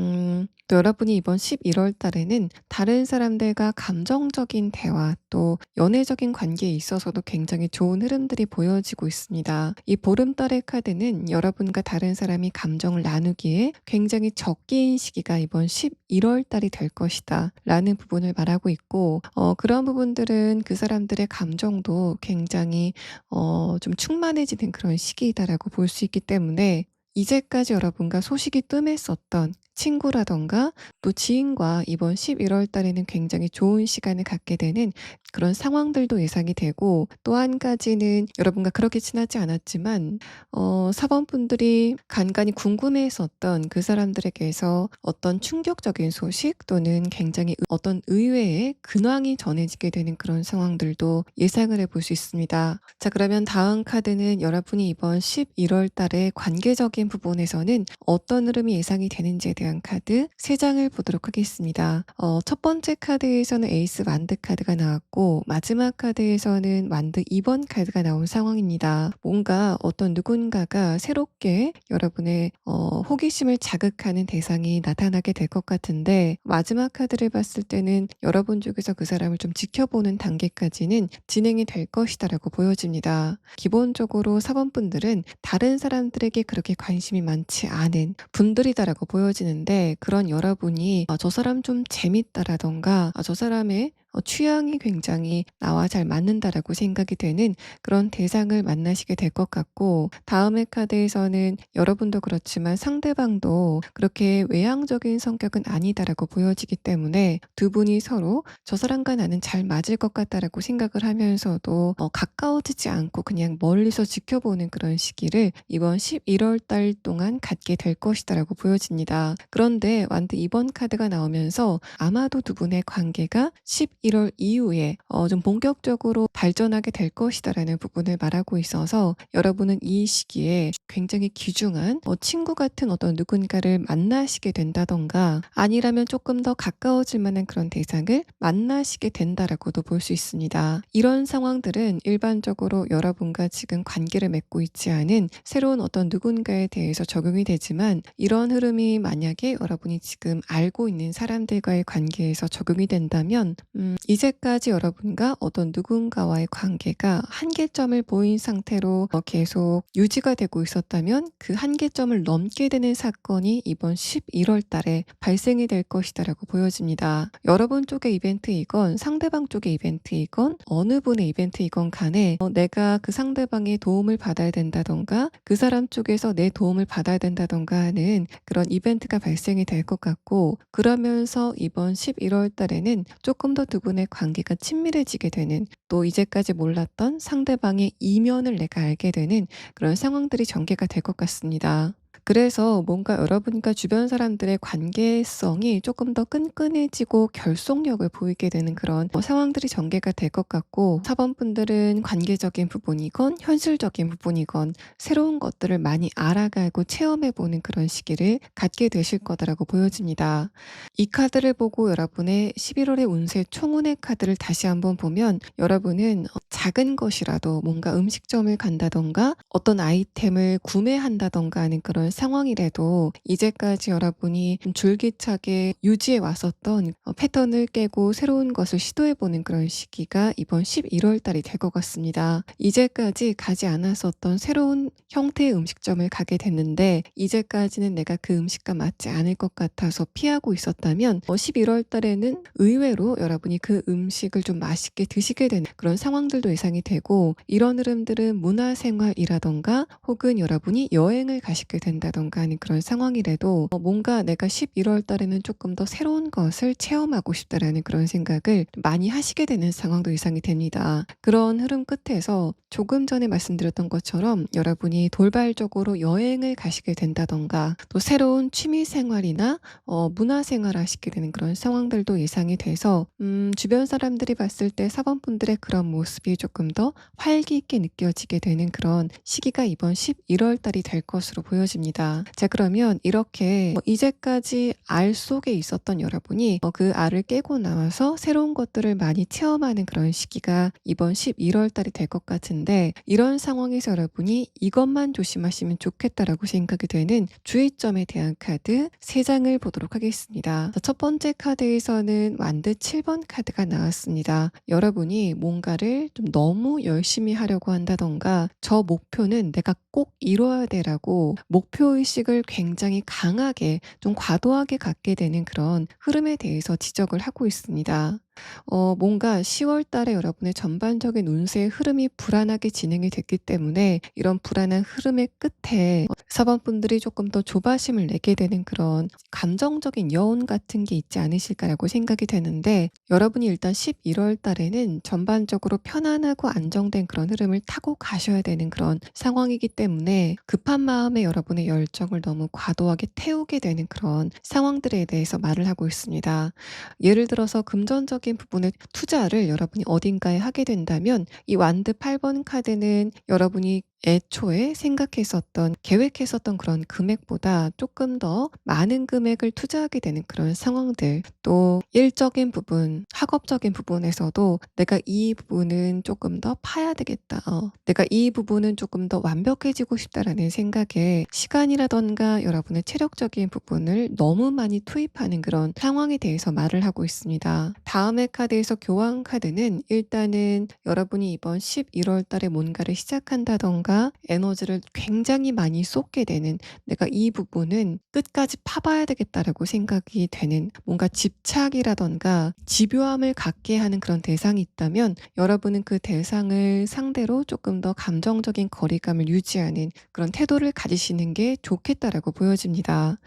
또 여러분이 이번 11월 달에는 다른 사람들과 감정적인 대화, 또 연애적인 관계에 있어서도 굉장히 좋은 흐름들이 보여지고 있습니다. 이 보름달의 카드는 여러분과 다른 사람이 감정을 나누기에 굉장히 적기인 시기가 이번 11월 달이 될 것이다 라는 부분을 말하고 있고, 그런 부분들은 그 사람들의 감정도 굉장히 좀 충만해지는 그런 시기이다라고 볼 수 있기 때문에, 이제까지 여러분과 소식이 뜸했었던 친구라던가 또 지인과 이번 11월 달에는 굉장히 좋은 시간을 갖게 되는 그런 상황들도 예상이 되고, 또 한 가지는 여러분과 그렇게 친하지 않았지만 사번분들이 간간히 궁금해했었던 그 사람들에게서 어떤 충격적인 소식 또는 굉장히 어떤 의외의 근황이 전해지게 되는 그런 상황들도 예상을 해볼 수 있습니다. 자, 그러면 다음 카드는 여러분이 이번 11월 달에 관계적인 부분에서는 어떤 흐름이 예상이 되는지에 대한 카드 3장을 보도록 하겠습니다. 첫 번째 카드에서는 에이스 완드 카드가 나왔고, 마지막 카드에서는 완드 2번 카드가 나온 상황입니다. 뭔가 어떤 누군가가 새롭게 여러분의 호기심을 자극하는 대상이 나타나게 될 것 같은데, 마지막 카드를 봤을 때는 여러분 쪽에서 그 사람을 좀 지켜보는 단계까지는 진행이 될 것이다라고 보여집니다. 기본적으로 4번분들은 다른 사람들에게 그렇게 관심이 많지 않은 분들이다라고 보여지는데, 그런 여러분이 저 사람 좀 재밌다라던가 저 사람의 취향이 굉장히 나와 잘 맞는다라고 생각이 되는 그런 대상을 만나시게 될 것 같고, 다음의 카드에서는 여러분도 그렇지만 상대방도 그렇게 외향적인 성격은 아니다라고 보여지기 때문에 두 분이 서로 저 사람과 나는 잘 맞을 것 같다라고 생각을 하면서도 가까워지지 않고 그냥 멀리서 지켜보는 그런 시기를 이번 11월 달 동안 갖게 될 것이다라고 보여집니다. 그런데 완드 2번 카드가 나오면서 아마도 두 분의 관계가 11월 이후에 좀 본격적으로 발전하게 될 것이다라는 부분을 말하고 있어서, 여러분은 이 시기에 굉장히 귀중한 친구 같은 어떤 누군가를 만나시게 된다던가, 아니라면 조금 더 가까워질 만한 그런 대상을 만나시게 된다라고도 볼 수 있습니다. 이런 상황들은 일반적으로 여러분과 지금 관계를 맺고 있지 않은 새로운 어떤 누군가에 대해서 적용이 되지만, 이런 흐름이 만약에 여러분이 지금 알고 있는 사람들과의 관계에서 적용이 된다면 이제까지 여러분과 어떤 누군가와의 관계가 한계점을 보인 상태로 계속 유지가 되고 있었다면 그 한계점을 넘게 되는 사건이 이번 11월 달에 발생이 될 것이다라고 보여집니다. 여러분 쪽의 이벤트이건 상대방 쪽의 이벤트이건 어느 분의 이벤트이건 간에 내가 그 상대방의 도움을 받아야 된다던가 그 사람 쪽에서 내 도움을 받아야 된다던가 하는 그런 이벤트가 발생이 될 것 같고, 그러면서 이번 11월 달에는 조금 더 두 분의 관계가 친밀해지게 되는, 또 이제까지 몰랐던 상대방의 이면을 내가 알게 되는 그런 상황들이 전개가 될 것 같습니다. 그래서 뭔가 여러분과 주변 사람들의 관계성이 조금 더 끈끈해지고 결속력을 보이게 되는 그런 상황들이 전개가 될 것 같고, 4번분들은 관계적인 부분이건 현실적인 부분이건 새로운 것들을 많이 알아가고 체험해보는 그런 시기를 갖게 되실 거다라고 보여집니다. 이 카드를 보고 여러분의 11월의 운세 총운의 카드를 다시 한번 보면, 여러분은 작은 것이라도 뭔가 음식점을 간다던가 어떤 아이템을 구매한다던가 하는 그런 상황이라도 이제까지 여러분이 좀 줄기차게 유지해 왔었던 패턴을 깨고 새로운 것을 시도해 보는 그런 시기가 이번 11월 달이 될 것 같습니다. 이제까지 가지 않았었던 새로운 형태의 음식점을 가게 됐는데 이제까지는 내가 그 음식과 맞지 않을 것 같아서 피하고 있었다면 11월 달에는 의외로 여러분이 그 음식을 좀 맛있게 드시게 되는 그런 상황들도 예상이 되고, 이런 흐름들은 문화생활이라던가 혹은 여러분이 여행을 가시게 된다던가 하는 그런 상황이라도 뭔가 내가 11월 달에는 조금 더 새로운 것을 체험하고 싶다라는 그런 생각을 많이 하시게 되는 상황도 예상이 됩니다. 그런 흐름 끝에서 조금 전에 말씀드렸던 것처럼 여러분이 돌발적으로 여행을 가시게 된다던가 또 새로운 취미 생활이나 문화 생활을 하시게 되는 그런 상황들도 예상이 돼서 주변 사람들이 봤을 때 사범분들의 그런 모습이 조금 더 활기 있게 느껴지게 되는 그런 시기가 이번 11월 달이 될 것으로 보여집니다. 자, 그러면 이렇게 이제까지 알 속에 있었던 여러분이 그 알을 깨고 나와서 새로운 것들을 많이 체험하는 그런 시기가 이번 11월 달이 될 것 같은데, 이런 상황에서 여러분이 이것만 조심하시면 좋겠다라고 생각이 되는 주의점에 대한 카드 3장을 보도록 하겠습니다. 첫 번째 카드에서는 완드 7번 카드가 나왔습니다. 여러분이 뭔가를 좀 너무 열심히 하려고 한다던가 저 목표는 내가 꼭 이뤄야 돼라고 목표의식을 굉장히 강하게 좀 과도하게 갖게 되는 그런 흐름에 대해서 지적을 하고 있습니다. 뭔가 10월 달에 여러분의 전반적인 운세의 흐름이 불안하게 진행이 됐기 때문에 이런 불안한 흐름의 끝에 사범분들이 조금 더 조바심을 내게 되는 그런 감정적인 여운 같은 게 있지 않으실까라고 생각이 되는데, 여러분이 일단 11월 달에는 전반적으로 편안하고 안정된 그런 흐름을 타고 가셔야 되는 그런 상황이기 때문에 급한 마음에 여러분의 열정을 너무 과도하게 태우게 되는 그런 상황들에 대해서 말을 하고 있습니다. 예를 들어서 금전적인 부분의 투자를 여러분이 어딘가에 하게 된다면 이 완드 8번 카드는 여러분이 애초에 생각했었던 계획했었던 그런 금액보다 조금 더 많은 금액을 투자하게 되는 그런 상황들, 또 일적인 부분, 학업적인 부분에서도 내가 이 부분은 조금 더 파야 되겠다, 내가 이 부분은 조금 더 완벽해지고 싶다라는 생각에 시간이라던가 여러분의 체력적인 부분을 너무 많이 투입하는 그런 상황에 대해서 말을 하고 있습니다. 다음의 카드에서 교환 카드는 일단은 여러분이 이번 11월 달에 뭔가를 시작한다던가 에너지를 굉장히 많이 쏟게 되는, 내가 이 부분은 끝까지 파봐야 되겠다라고 생각이 되는 뭔가 집착이라던가 집요함을 갖게 하는 그런 대상이 있다면 여러분은 그 대상을 상대로 조금 더 감정적인 거리감을 유지하는 그런 태도를 가지시는 게 좋겠다라고 보여집니다.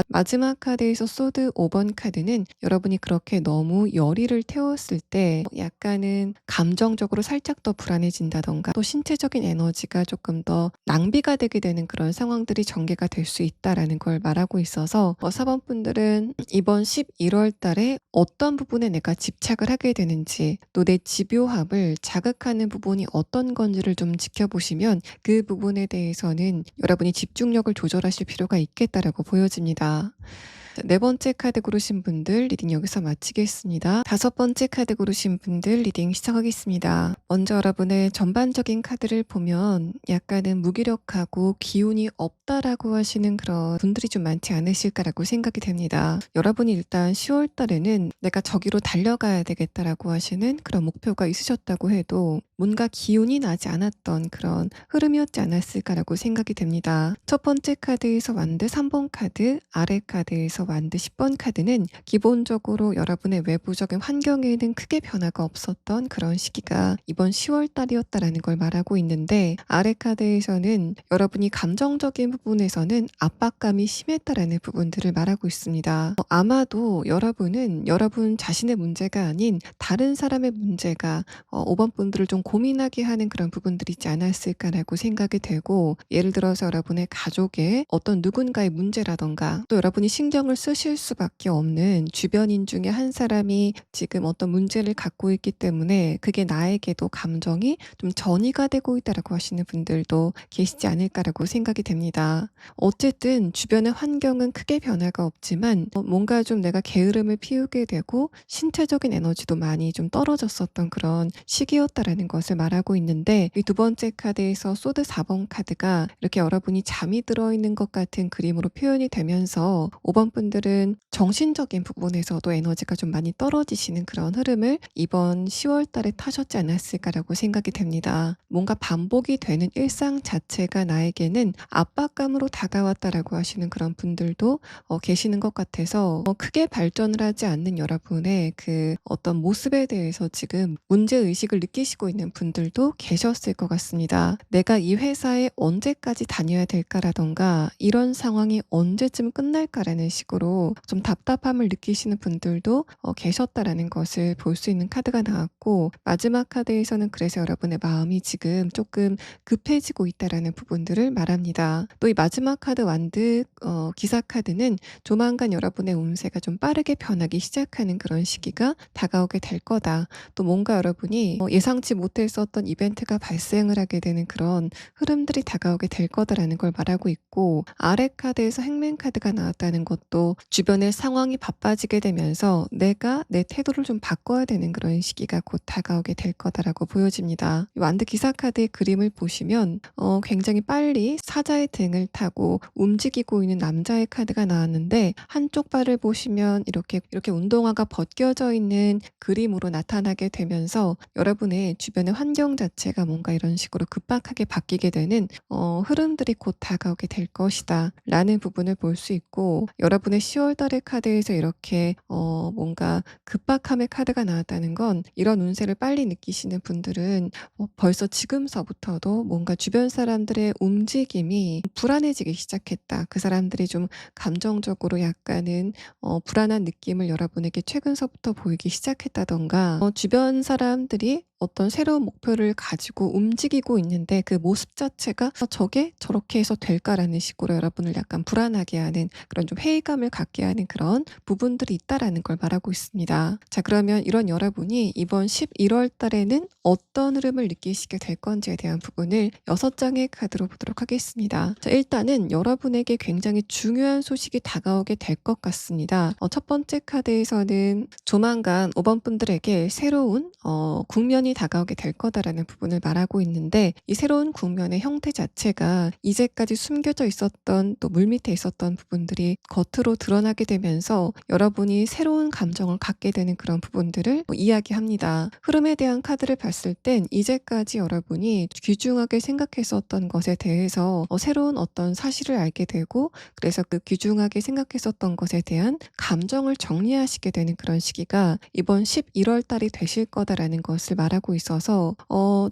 마지막 카드에서 소드 5번 카드는 여러분이 그렇게 너무 열의를 태웠을 때 약간은 감정적으로 살짝 더 불안해진다던가 또 신체적인 에너지가 조금 더 낭비가 되게 되는 그런 상황들이 전개가 될 수 있다라는 걸 말하고 있어서 사범분들은 이번 11월 달에 어떤 부분에 내가 집착을 하게 되는지 또 내 집요함을 자극하는 부분이 어떤 건지를 좀 지켜보시면 그 부분에 대해서는 여러분이 집중력을 조절하실 필요가 있겠다라고 보여집니다. 자, 4번째 카드 고르신 분들 리딩 여기서 마치겠습니다. 5번째 카드 고르신 분들 리딩 시작하겠습니다. 먼저 여러분의 전반적인 카드를 보면 약간은 무기력하고 기운이 없다라고 하시는 그런 분들이 좀 많지 않으실까라고 생각이 됩니다. 여러분이 일단 10월 달에는 내가 저기로 달려가야 되겠다라고 하시는 그런 목표가 있으셨다고 해도 뭔가 기운이 나지 않았던 그런 흐름이었지 않았을까라고 생각이 됩니다. 첫 번째 카드에서 완드 3번 카드, 아래 카드에서 완드 10번 카드는 기본적으로 여러분의 외부적인 환경에는 크게 변화가 없었던 그런 시기가 이번 10월 달이었다라는 걸 말하고 있는데, 아래 카드에서는 여러분이 감정적인 부분에서는 압박감이 심했다라는 부분들을 말하고 있습니다. 아마도 여러분은 여러분 자신의 문제가 아닌 다른 사람의 문제가 5번 분들을 좀 고민하게 하는 그런 부분들이 있지 않았을까라고 생각이 되고, 예를 들어서 여러분의 가족의 어떤 누군가의 문제라던가 또 여러분이 신경을 신경을 쓰실 수밖에 없는 주변인 중에 한 사람이 지금 어떤 문제를 갖고 있기 때문에 그게 나에게도 감정이 좀 전이가 되고 있다라고 하시는 분들도 계시지 않을까라고 생각이 됩니다. 어쨌든 주변의 환경은 크게 변화가 없지만 뭔가 좀 내가 게으름을 피우게 되고 신체적인 에너지도 많이 좀 떨어졌었던 그런 시기였다라는 것을 말하고 있는데, 이 두 번째 카드에서 소드 4번 카드가 이렇게 여러분이 잠이 들어있는 것 같은 그림으로 표현이 되면서 5번 분들은 정신적인 부분에서도 에너지가 좀 많이 떨어지시는 그런 흐름을 이번 10월 달에 타셨지 않았을까라고 생각이 됩니다. 뭔가 반복이 되는 일상 자체가 나에게는 압박감으로 다가왔다라고 하시는 그런 분들도 계시는 것 같아서 크게 발전을 하지 않는 여러분의 그 어떤 모습에 대해서 지금 문제의식을 느끼시고 있는 분들도 계셨을 것 같습니다. 내가 이 회사에 언제까지 다녀야 될까라던가 이런 상황이 언제쯤 끝날까라는 식으로 좀 답답함을 느끼시는 분들도 계셨다라는 것을 볼 수 있는 카드가 나왔고, 마지막 카드에서는 그래서 여러분의 마음이 지금 조금 급해지고 있다라는 부분들을 말합니다. 또 이 마지막 카드 완드 기사 카드는 조만간 여러분의 운세가 좀 빠르게 변하기 시작하는 그런 시기가 다가오게 될 거다. 또 뭔가 여러분이 예상치 못했었던 이벤트가 발생을 하게 되는 그런 흐름들이 다가오게 될 거다라는 걸 말하고 있고, 아래 카드에서 행맨 카드가 나왔다는 것도 주변의 상황이 바빠지게 되면서 내가 내 태도를 좀 바꿔야 되는 그런 시기가 곧 다가오게 될 거다라고 보여집니다. 이 완드 기사 카드의 그림을 보시면 굉장히 빨리 사자의 등을 타고 움직이고 있는 남자의 카드가 나왔는데, 한쪽 발을 보시면 이렇게 운동화가 벗겨져 있는 그림으로 나타나게 되면서 여러분의 주변의 환경 자체가 뭔가 이런 식으로 급박하게 바뀌게 되는 흐름들이 곧 다가오게 될 것이다 라는 부분을 볼 수 있고, 여러분의 10월 달의 카드에서 이렇게 뭔가 급박함의 카드가 나왔다는 건 이런 운세를 빨리 느끼시는 분들은 벌써 지금서부터도 뭔가 주변 사람들의 움직임이 불안해지기 시작했다. 그 사람들이 좀 감정적으로 약간은 불안한 느낌을 여러분에게 최근서부터 보이기 시작했다던가, 주변 사람들이 어떤 새로운 목표를 가지고 움직이고 있는데 그 모습 자체가 저게 저렇게 해서 될까라는 식으로 여러분을 약간 불안하게 하는 그런 좀 회의감을 갖게 하는 그런 부분들이 있다라는 걸 말하고 있습니다. 자, 그러면 이런 여러분이 이번 11월 달에는 어떤 흐름을 느끼시게 될 건지에 대한 부분을 6장의 카드로 보도록 하겠습니다. 자, 일단은 여러분에게 굉장히 중요한 소식이 다가오게 될 것 같습니다. 첫 번째 카드에서는 조만간 5번 분들에게 새로운 국면이 다가오게 될 거다라는 부분을 말하고 있는데, 이 새로운 국면의 형태 자체가 이제까지 숨겨져 있었던 또 물밑에 있었던 부분들이 겉으로 드러나게 되면서 여러분이 새로운 감정을 갖게 되는 그런 부분들을 이야기합니다. 흐름에 대한 카드를 봤을 땐 이제까지 여러분이 귀중하게 생각했었던 것에 대해서 새로운 어떤 사실을 알게 되고, 그래서 그 귀중하게 생각했었던 것에 대한 감정을 정리하시게 되는 그런 시기가 이번 11월 달이 되실 거다라는 것을 말하고 있어서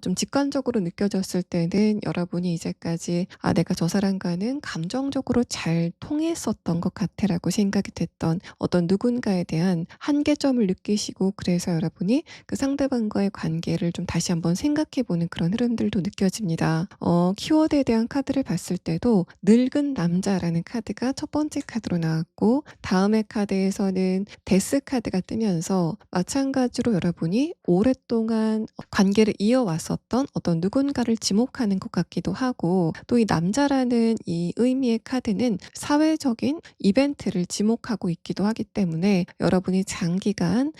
좀 직관적으로 느껴졌을 때는 여러분이 이제까지 내가 저 사람과는 감정적으로 잘 통했었던 것 같아라고 생각이 됐던 어떤 누군가에 대한 한계점을 느끼시고, 그래서 여러분이 그 상대방과의 관계를 좀 다시 한번 생각해보는 그런 흐름들도 느껴집니다. 키워드에 대한 카드를 봤을 때도 늙은 남자라는 카드가 첫 번째 카드로 나왔고, 다음의 카드에서는 데스 카드가 뜨면서 마찬가지로 여러분이 오랫동안 관계를 이어왔었던 어떤 누군가를 지목하는 것 같기도 하고, 또 이 남자라는 이 의미의 카드는 사회적인 이벤트를 지목하고 있기도 하기 때문에 여러분이 장기간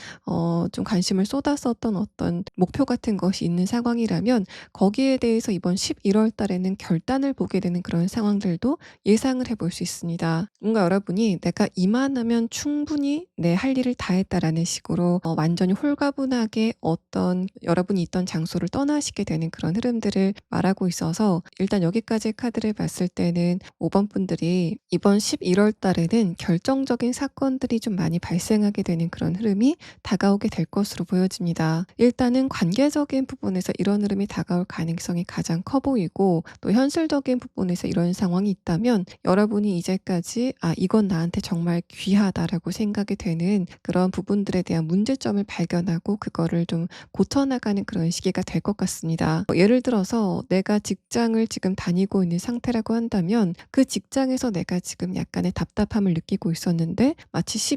좀 관심을 쏟았었던 어떤 목표 같은 것이 있는 상황이라면 거기에 대해서 이번 11월 달에는 결단을 보게 되는 그런 상황들도 예상을 해볼 수 있습니다. 뭔가 여러분이 내가 이만하면 충분히 내 할 일을 다 했다라는 식으로 완전히 홀가분하게 어떤 여러분이 있던 장소를 떠나시게 되는 그런 흐름들을 말하고 있어서, 일단 여기까지 카드를 봤을 때는 5번 분들이 이번 11월 달에는 결정적인 사건들이 좀 많이 발생하게 되는 그런 흐름이 다가오게 될 것으로 보여집니다. 일단은 관계적인 부분에서 이런 흐름이 다가올 가능성이 가장 커 보이고, 또 현실적인 부분에서 이런 상황이 있다면 여러분이 이제까지 이건 나한테 정말 귀하다라고 생각이 되는 그런 부분들에 대한 문제점을 발견하고 그거를 좀 고쳐나가는 풀려나가는 그런 시기가 될 것 같습니다. 예를 들어서 내가 직장을 지금 다니고 있는 상태라고 한다면 그 직장에서 내가 지금 약간의 답답함을 느끼고 있었는데 마침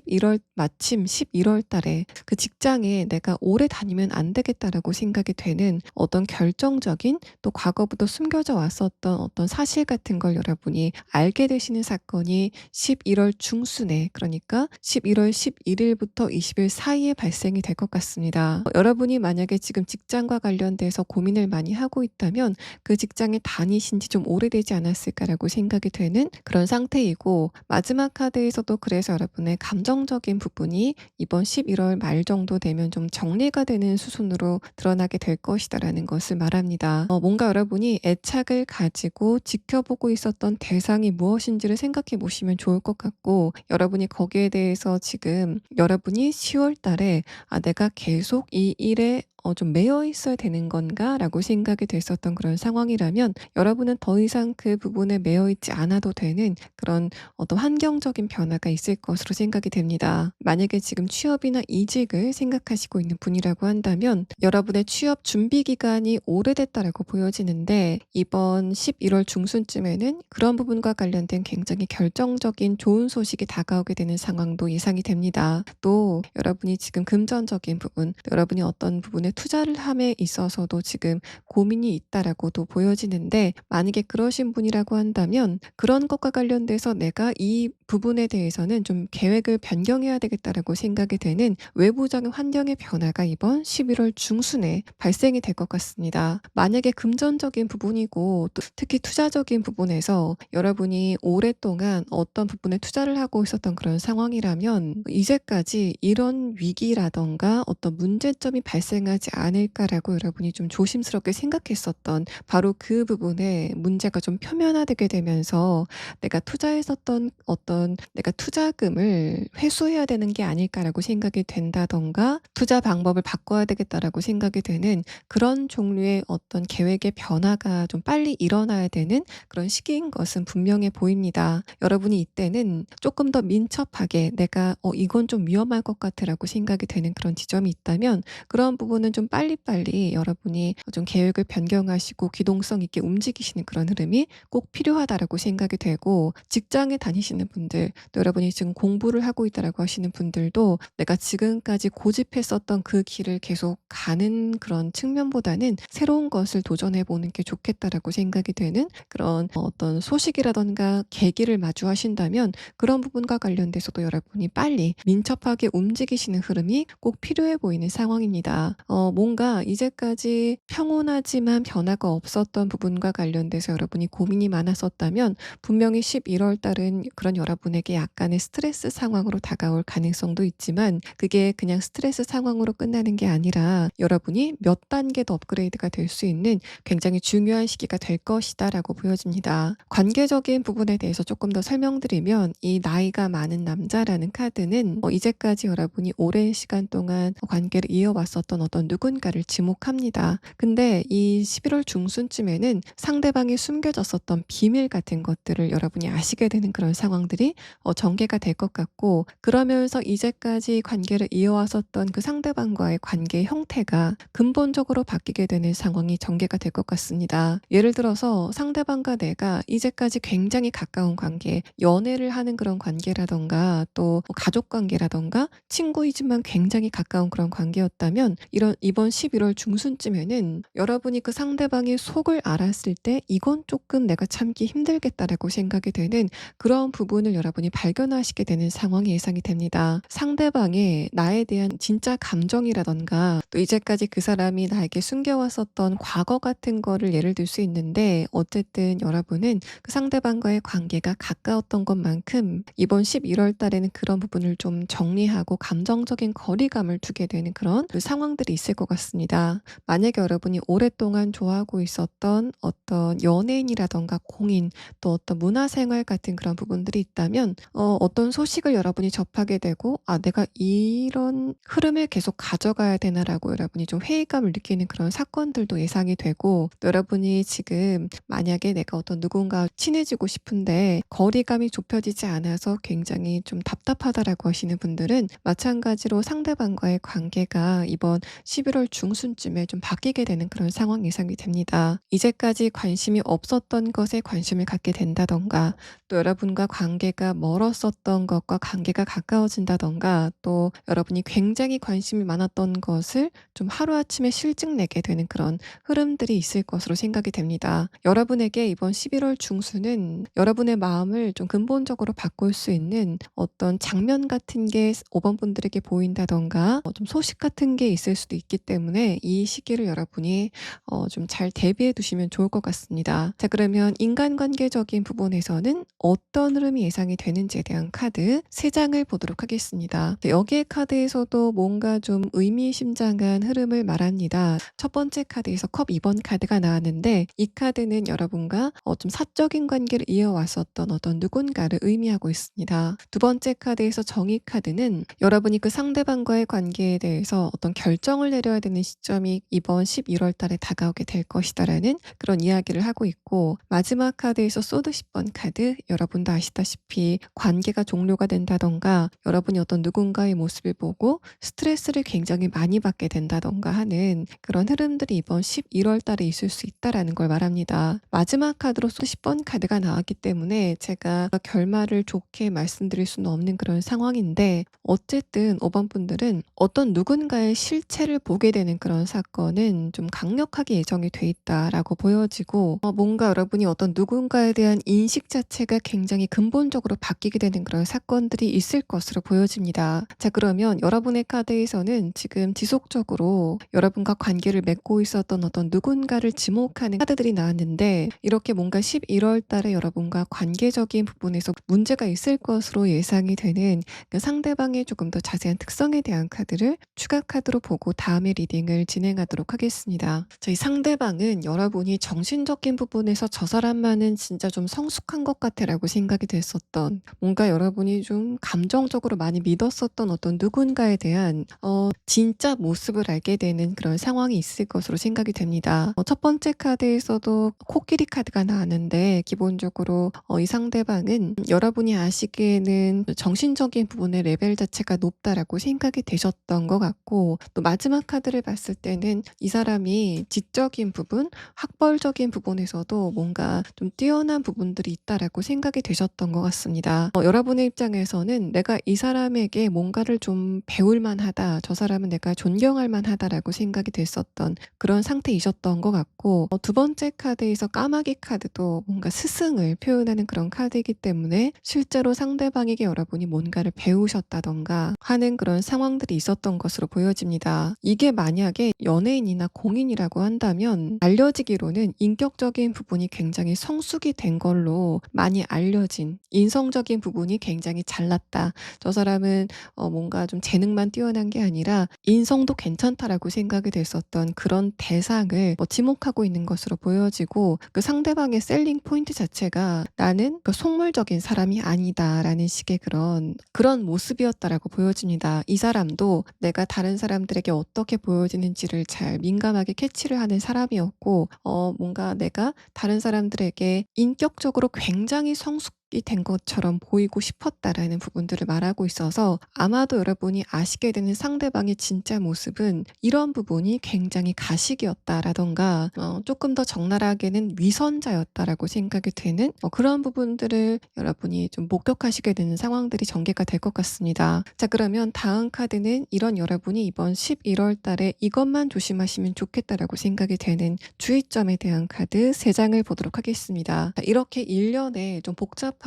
11월 달에 그 직장에 내가 오래 다니면 안 되겠다라고 생각이 되는 어떤 결정적인 또 과거부터 숨겨져 왔었던 어떤 사실 같은 걸 여러분이 알게 되시는 사건이 11월 중순에, 그러니까 11월 11일부터 20일 사이에 발생이 될 것 같습니다. 여러분이 만약에 지금 직장과 관련돼서 고민을 많이 하고 있다면 그 직장에 다니신 지 좀 오래되지 않았을까라고 생각이 되는 그런 상태이고, 마지막 카드에서도 그래서 여러분의 감정적인 부분이 이번 11월 말 정도 되면 좀 정리가 되는 수순으로 드러나게 될 것이다라는 것을 말합니다. 뭔가 여러분이 애착을 가지고 지켜보고 있었던 대상이 무엇인지를 생각해 보시면 좋을 것 같고, 여러분이 거기에 대해서 지금 여러분이 10월 달에 '아 내가 계속 이 일에 좀 매여 있어야 되는 건가?'라고 생각이 됐었던 그런 상황이라면 여러분은 더 이상 그 부분에 매여 있지 않아도 되는 그런 어떤 환경적인 변화가 있을 것으로 생각이 됩니다. 만약에 지금 취업이나 이직을 생각하시고 있는 분이라고 한다면 여러분의 취업 준비 기간이 오래됐다라고 보여지는데, 이번 11월 중순쯤에는 그런 부분과 관련된 굉장히 결정적인 좋은 소식이 다가오게 되는 상황도 예상이 됩니다. 또 여러분이 지금 금전적인 부분, 또 여러분이 어떤 부분에 투자를 함에 있어서도 지금 고민이 있다라고도 보여지는데, 만약에 그러신 분이라고 한다면 그런 것과 관련돼서 내가 이 부분에 대해서는 좀 계획을 변경해야 되겠다라고 생각이 되는 외부적인 환경의 변화가 이번 11월 중순에 발생이 될 것 같습니다. 만약에 금전적인 부분이고 또 특히 투자적인 부분에서 여러분이 오랫동안 어떤 부분에 투자를 하고 있었던 그런 상황이라면 이제까지 이런 위기라던가 어떤 문제점이 발생하지 않을까라고 여러분이 좀 조심스럽게 생각했었던 바로 그 부분에 문제가 좀 표면화되게 되면서 내가 투자했었던 어떤 내가 투자금을 회수해야 되는 게 아닐까라고 생각이 된다던가 투자 방법을 바꿔야 되겠다라고 생각이 되는 그런 종류의 어떤 계획의 변화가 좀 빨리 일어나야 되는 그런 시기인 것은 분명해 보입니다. 여러분이 이때는 조금 더 민첩하게 내가 이건 좀 위험할 것 같아라고 생각이 되는 그런 지점이 있다면 그런 부분은 좀 빨리빨리 여러분이 좀 계획을 변경하시고 기동성 있게 움직이시는 그런 흐름이 꼭 필요하다라고 생각이 되고, 직장에 다니시는 분들, 또 여러분이 지금 공부를 하고 있다라고 하시는 분들도 내가 지금까지 고집했었던 그 길을 계속 가는 그런 측면보다는 새로운 것을 도전해 보는 게 좋겠다라고 생각이 되는 그런 어떤 소식이라던가 계기를 마주하신다면 그런 부분과 관련돼서도 여러분이 빨리 민첩하게 움직이시는 흐름이 꼭 필요해 보이는 상황입니다. 뭔가 이제까지 평온하지만 변화가 없었던 부분과 관련돼서 여러분이 고민이 많았었다면 분명히 11월 달은 그런 여러분에게 약간의 스트레스 상황으로 다가올 가능성도 있지만, 그게 그냥 스트레스 상황으로 끝나는 게 아니라 여러분이 몇 단계 더 업그레이드가 될 수 있는 굉장히 중요한 시기가 될 것이다라고 보여집니다. 관계적인 부분에 대해서 조금 더 설명드리면, 이 나이가 많은 남자라는 카드는 이제까지 여러분이 오랜 시간 동안 관계를 이어왔었던 어떤 누군가를 지목합니다. 근데 이 11월 중순쯤에는 상대방이 숨겨졌었던 비밀 같은 것들을 여러분이 아시게 되는 그런 상황들이 전개가 될 것 같고, 그러면서 이제까지 관계를 이어왔었던 그 상대방과의 관계 형태가 근본적으로 바뀌게 되는 상황이 전개가 될 것 같습니다. 예를 들어서 상대방과 내가 이제까지 굉장히 가까운 관계, 연애를 하는 그런 관계라던가 또 가족 관계라던가 친구이지만 굉장히 가까운 그런 관계였다면 이번 11월 중순쯤에는 여러분이 그 상대방의 속을 알았을 때 이건 조금 내가 참기 힘들겠다라고 생각이 되는 그런 부분을 여러분이 발견하시게 되는 상황이 예상이 됩니다. 상대방의 나에 대한 진짜 감정이라던가 또 이제까지 그 사람이 나에게 숨겨왔었던 과거 같은 거를 예를 들 수 있는데, 어쨌든 여러분은 그 상대방과의 관계가 가까웠던 것만큼 이번 11월 달에는 그런 부분을 좀 정리하고 감정적인 거리감을 두게 되는 그런 상황들이 있을 것 같습니다. 만약에 여러분이 오랫동안 좋아하고 있었던 어떤 연예인이라던가 공인, 또 어떤 문화생활 같은 그런 부분들이 있다면 어떤 소식을 여러분이 접하게 되고 내가 이런 흐름을 계속 가져가야 되나라고 여러분이 좀 회의감을 느끼는 그런 사건들도 예상이 되고, 또 여러분이 지금 만약에 내가 어떤 누군가 친해지고 싶은데 거리감이 좁혀지지 않아서 굉장히 좀 답답하다라고 하시는 분들은 마찬가지로 상대방과의 관계가 이번 11월 중순쯤에 좀 바뀌게 되는 그런 상황 예상이 됩니다. 이제까지 관심이 없었던 것에 관심을 갖게 된다든가, 또 여러분과 관계가 멀었었던 것과 관계가 가까워진다든가, 또 여러분이 굉장히 관심이 많았던 것을 좀 하루아침에 실증내게 되는 그런 흐름들이 있을 것으로 생각이 됩니다. 여러분에게 이번 11월 중순은 여러분의 마음을 좀 근본적으로 바꿀 수 있는 어떤 장면 같은 게 5번 분들에게 보인다든가 좀 소식 같은 게 있을 수도 있기 때문에 이 시기를 여러분이 좀 잘 대비해 두시면 좋을 것 같습니다. 자, 그러면 인간관계적인 부분에서는 어떤 흐름이 예상이 되는지에 대한 카드 3장을 보도록 하겠습니다. 여기에 카드에서도 뭔가 좀 의미심장한 흐름을 말합니다. 첫 번째 카드에서 컵 2번 카드가 나왔는데, 이 카드는 여러분과 좀 사적인 관계를 이어왔었던 어떤 누군가를 의미하고 있습니다. 두 번째 카드에서 정의 카드는 여러분이 그 상대방과의 관계에 대해서 어떤 결정을 내려야 되는 시점이 이번 11월 달에 다가오게 될 것이다라는 그런 이야기를 하고 있고, 마지막 카드에서 소드 10번 카드, 여러분도 아시다시피 관계가 종료가 된다던가 여러분이 어떤 누군가의 모습을 보고 스트레스를 굉장히 많이 받게 된다던가 하는 그런 흐름들이 이번 11월 달에 있을 수 있다라는 걸 말합니다. 마지막 카드로 소드 10번 카드가 나왔기 때문에 제가 결말을 좋게 말씀드릴 수는 없는 그런 상황인데, 어쨌든 5번 분들은 어떤 누군가의 실체를 보게 되는 그런 사건은 좀 강력하게 예정이 돼 있다라고 보여지고, 뭔가 여러분이 어떤 누군가에 대한 인식 자체가 굉장히 근본적으로 바뀌게 되는 그런 사건들이 있을 것으로 보여집니다. 자, 그러면 여러분의 카드에서는 지금 지속적으로 여러분과 관계를 맺고 있었던 어떤 누군가를 지목하는 카드들이 나왔는데, 이렇게 뭔가 11월 달에 여러분과 관계적인 부분에서 문제가 있을 것으로 예상이 되는 그 상대방의 조금 더 자세한 특성에 대한 카드를 추가 카드로 보고 다음에 리딩을 진행하도록 하겠습니다. 저희 상대방은 여러분이 정신적인 부분에서 저 사람만은 진짜 좀 성숙한 것 같아라고 생각이 됐었던, 뭔가 여러분이 좀 감정적으로 많이 믿었었던 어떤 누군가에 대한 진짜 모습을 알게 되는 그런 상황이 있을 것으로 생각이 됩니다. 첫 번째 카드에서도 코끼리 카드가 나왔는데, 기본적으로 이 상대방은 여러분이 아시기에는 정신적인 부분의 레벨 자체가 높다라고 생각이 되셨던 것 같고, 또 마지막 카드를 봤을 때는 이 사람이 지적인 부분, 학벌적인 부분에서도 뭔가 좀 뛰어난 부분들이 있다라고 생각이 되셨던 것 같습니다. 여러분의 입장에서는 내가 이 사람에게 뭔가를 좀 배울 만하다, 저 사람은 내가 존경할 만하다라고 생각이 됐었던 그런 상태이셨던 것 같고, 두 번째 카드에서 까마귀 카드도 뭔가 스승을 표현하는 그런 카드이기 때문에 실제로 상대방에게 여러분이 뭔가를 배우셨다던가 하는 그런 상황들이 있었던 것으로 보여집니다. 이게 만약에 연예인이나 공인이라고 한다면 알려지기로는 인격적인 부분이 굉장히 성숙이 된 걸로 많이 알려진, 인성적인 부분이 굉장히 잘났다, 저 사람은 뭔가 좀 재능만 뛰어난 게 아니라 인성도 괜찮다라고 생각이 됐었던 그런 대상을 지목하고 있는 것으로 보여지고, 그 상대방의 셀링 포인트 자체가 나는 그 속물적인 사람이 아니다라는 식의 그런 모습이었다라고 보여집니다. 이 사람도 내가 다른 사람들에게 어떻게 보여지는지를 잘 민감하게 캐치를 하는 사람이었고, 뭔가 내가 다른 사람들에게 인격적으로 굉장히 성숙 된 것처럼 보이고 싶었다라는 부분들을 말하고 있어서, 아마도 여러분이 아시게 되는 상대방의 진짜 모습은 이런 부분이 굉장히 가식이었다라던가 조금 더 적나라하게는 위선자였다라고 생각이 되는 그런 부분들을 여러분이 좀 목격하시게 되는 상황들이 전개가 될 것 같습니다. 자, 그러면 다음 카드는 이런 여러분이 이번 11월 달에 이것만 조심하시면 좋겠다라고 생각이 되는 주의점에 대한 카드 3장을 보도록 하겠습니다. 자, 이렇게 1년에 좀 복잡하고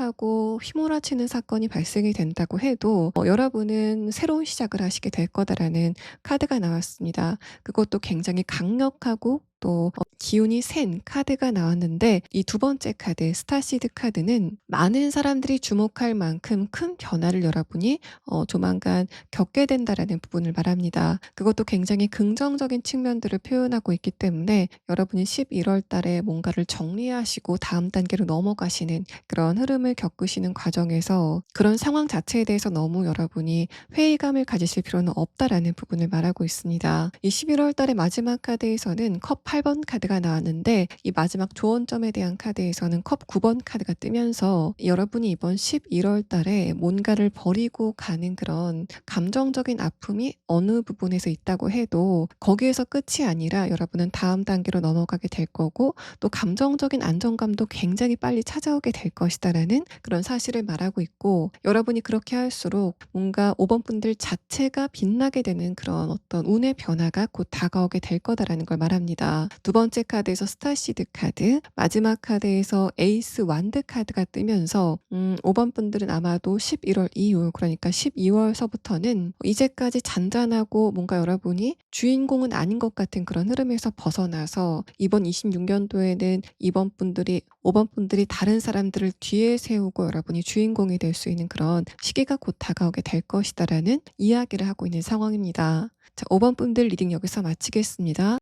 휘몰아치는 사건이 발생이 된다고 해도 여러분은 새로운 시작을 하시게 될 거다라는 카드가 나왔습니다. 그것도 굉장히 강력하고 또 기운이 센 카드가 나왔는데, 이 두 번째 카드 스타시드 카드는 많은 사람들이 주목할 만큼 큰 변화를 여러분이 조만간 겪게 된다라는 부분을 말합니다. 그것도 굉장히 긍정적인 측면들을 표현하고 있기 때문에 여러분이 11월 달에 뭔가를 정리하시고 다음 단계로 넘어가시는 그런 흐름을 겪으시는 과정에서 그런 상황 자체에 대해서 너무 여러분이 회의감을 가지실 필요는 없다라는 부분을 말하고 있습니다. 이 11월 달의 마지막 카드에서는 컵 8번 카드가 카드가 나왔는데 이 마지막 조언점에 대한 카드에서는 컵 9번 카드가 뜨면서 여러분이 이번 11월 달에 뭔가를 버리고 가는 그런 감정적인 아픔이 어느 부분에서 있다고 해도 거기에서 끝이 아니라 여러분은 다음 단계로 넘어가게 될 거고 또 감정적인 안정감도 굉장히 빨리 찾아오게 될 것이다라는 그런 사실을 말하고 있고, 여러분이 그렇게 할수록 뭔가 5번 분들 자체가 빛나게 되는 그런 어떤 운의 변화가 곧 다가오게 될 거다라는 걸 말합니다. 두 번째 카드에서 스타시드 카드, 마지막 카드에서 에이스 완드 카드가 뜨면서 5번 분들은 아마도 11월 이후, 그러니까 12월서부터는 이제까지 잔잔하고 뭔가 여러분이 주인공은 아닌 것 같은 그런 흐름에서 벗어나서 이번 26년도에는 2번 분들이 5번 분들이 다른 사람들을 뒤에 세우고 여러분이 주인공이 될 수 있는 그런 시기가 곧 다가오게 될 것이다라는 이야기를 하고 있는 상황입니다. 자, 5번 분들 리딩 여기서 마치겠습니다.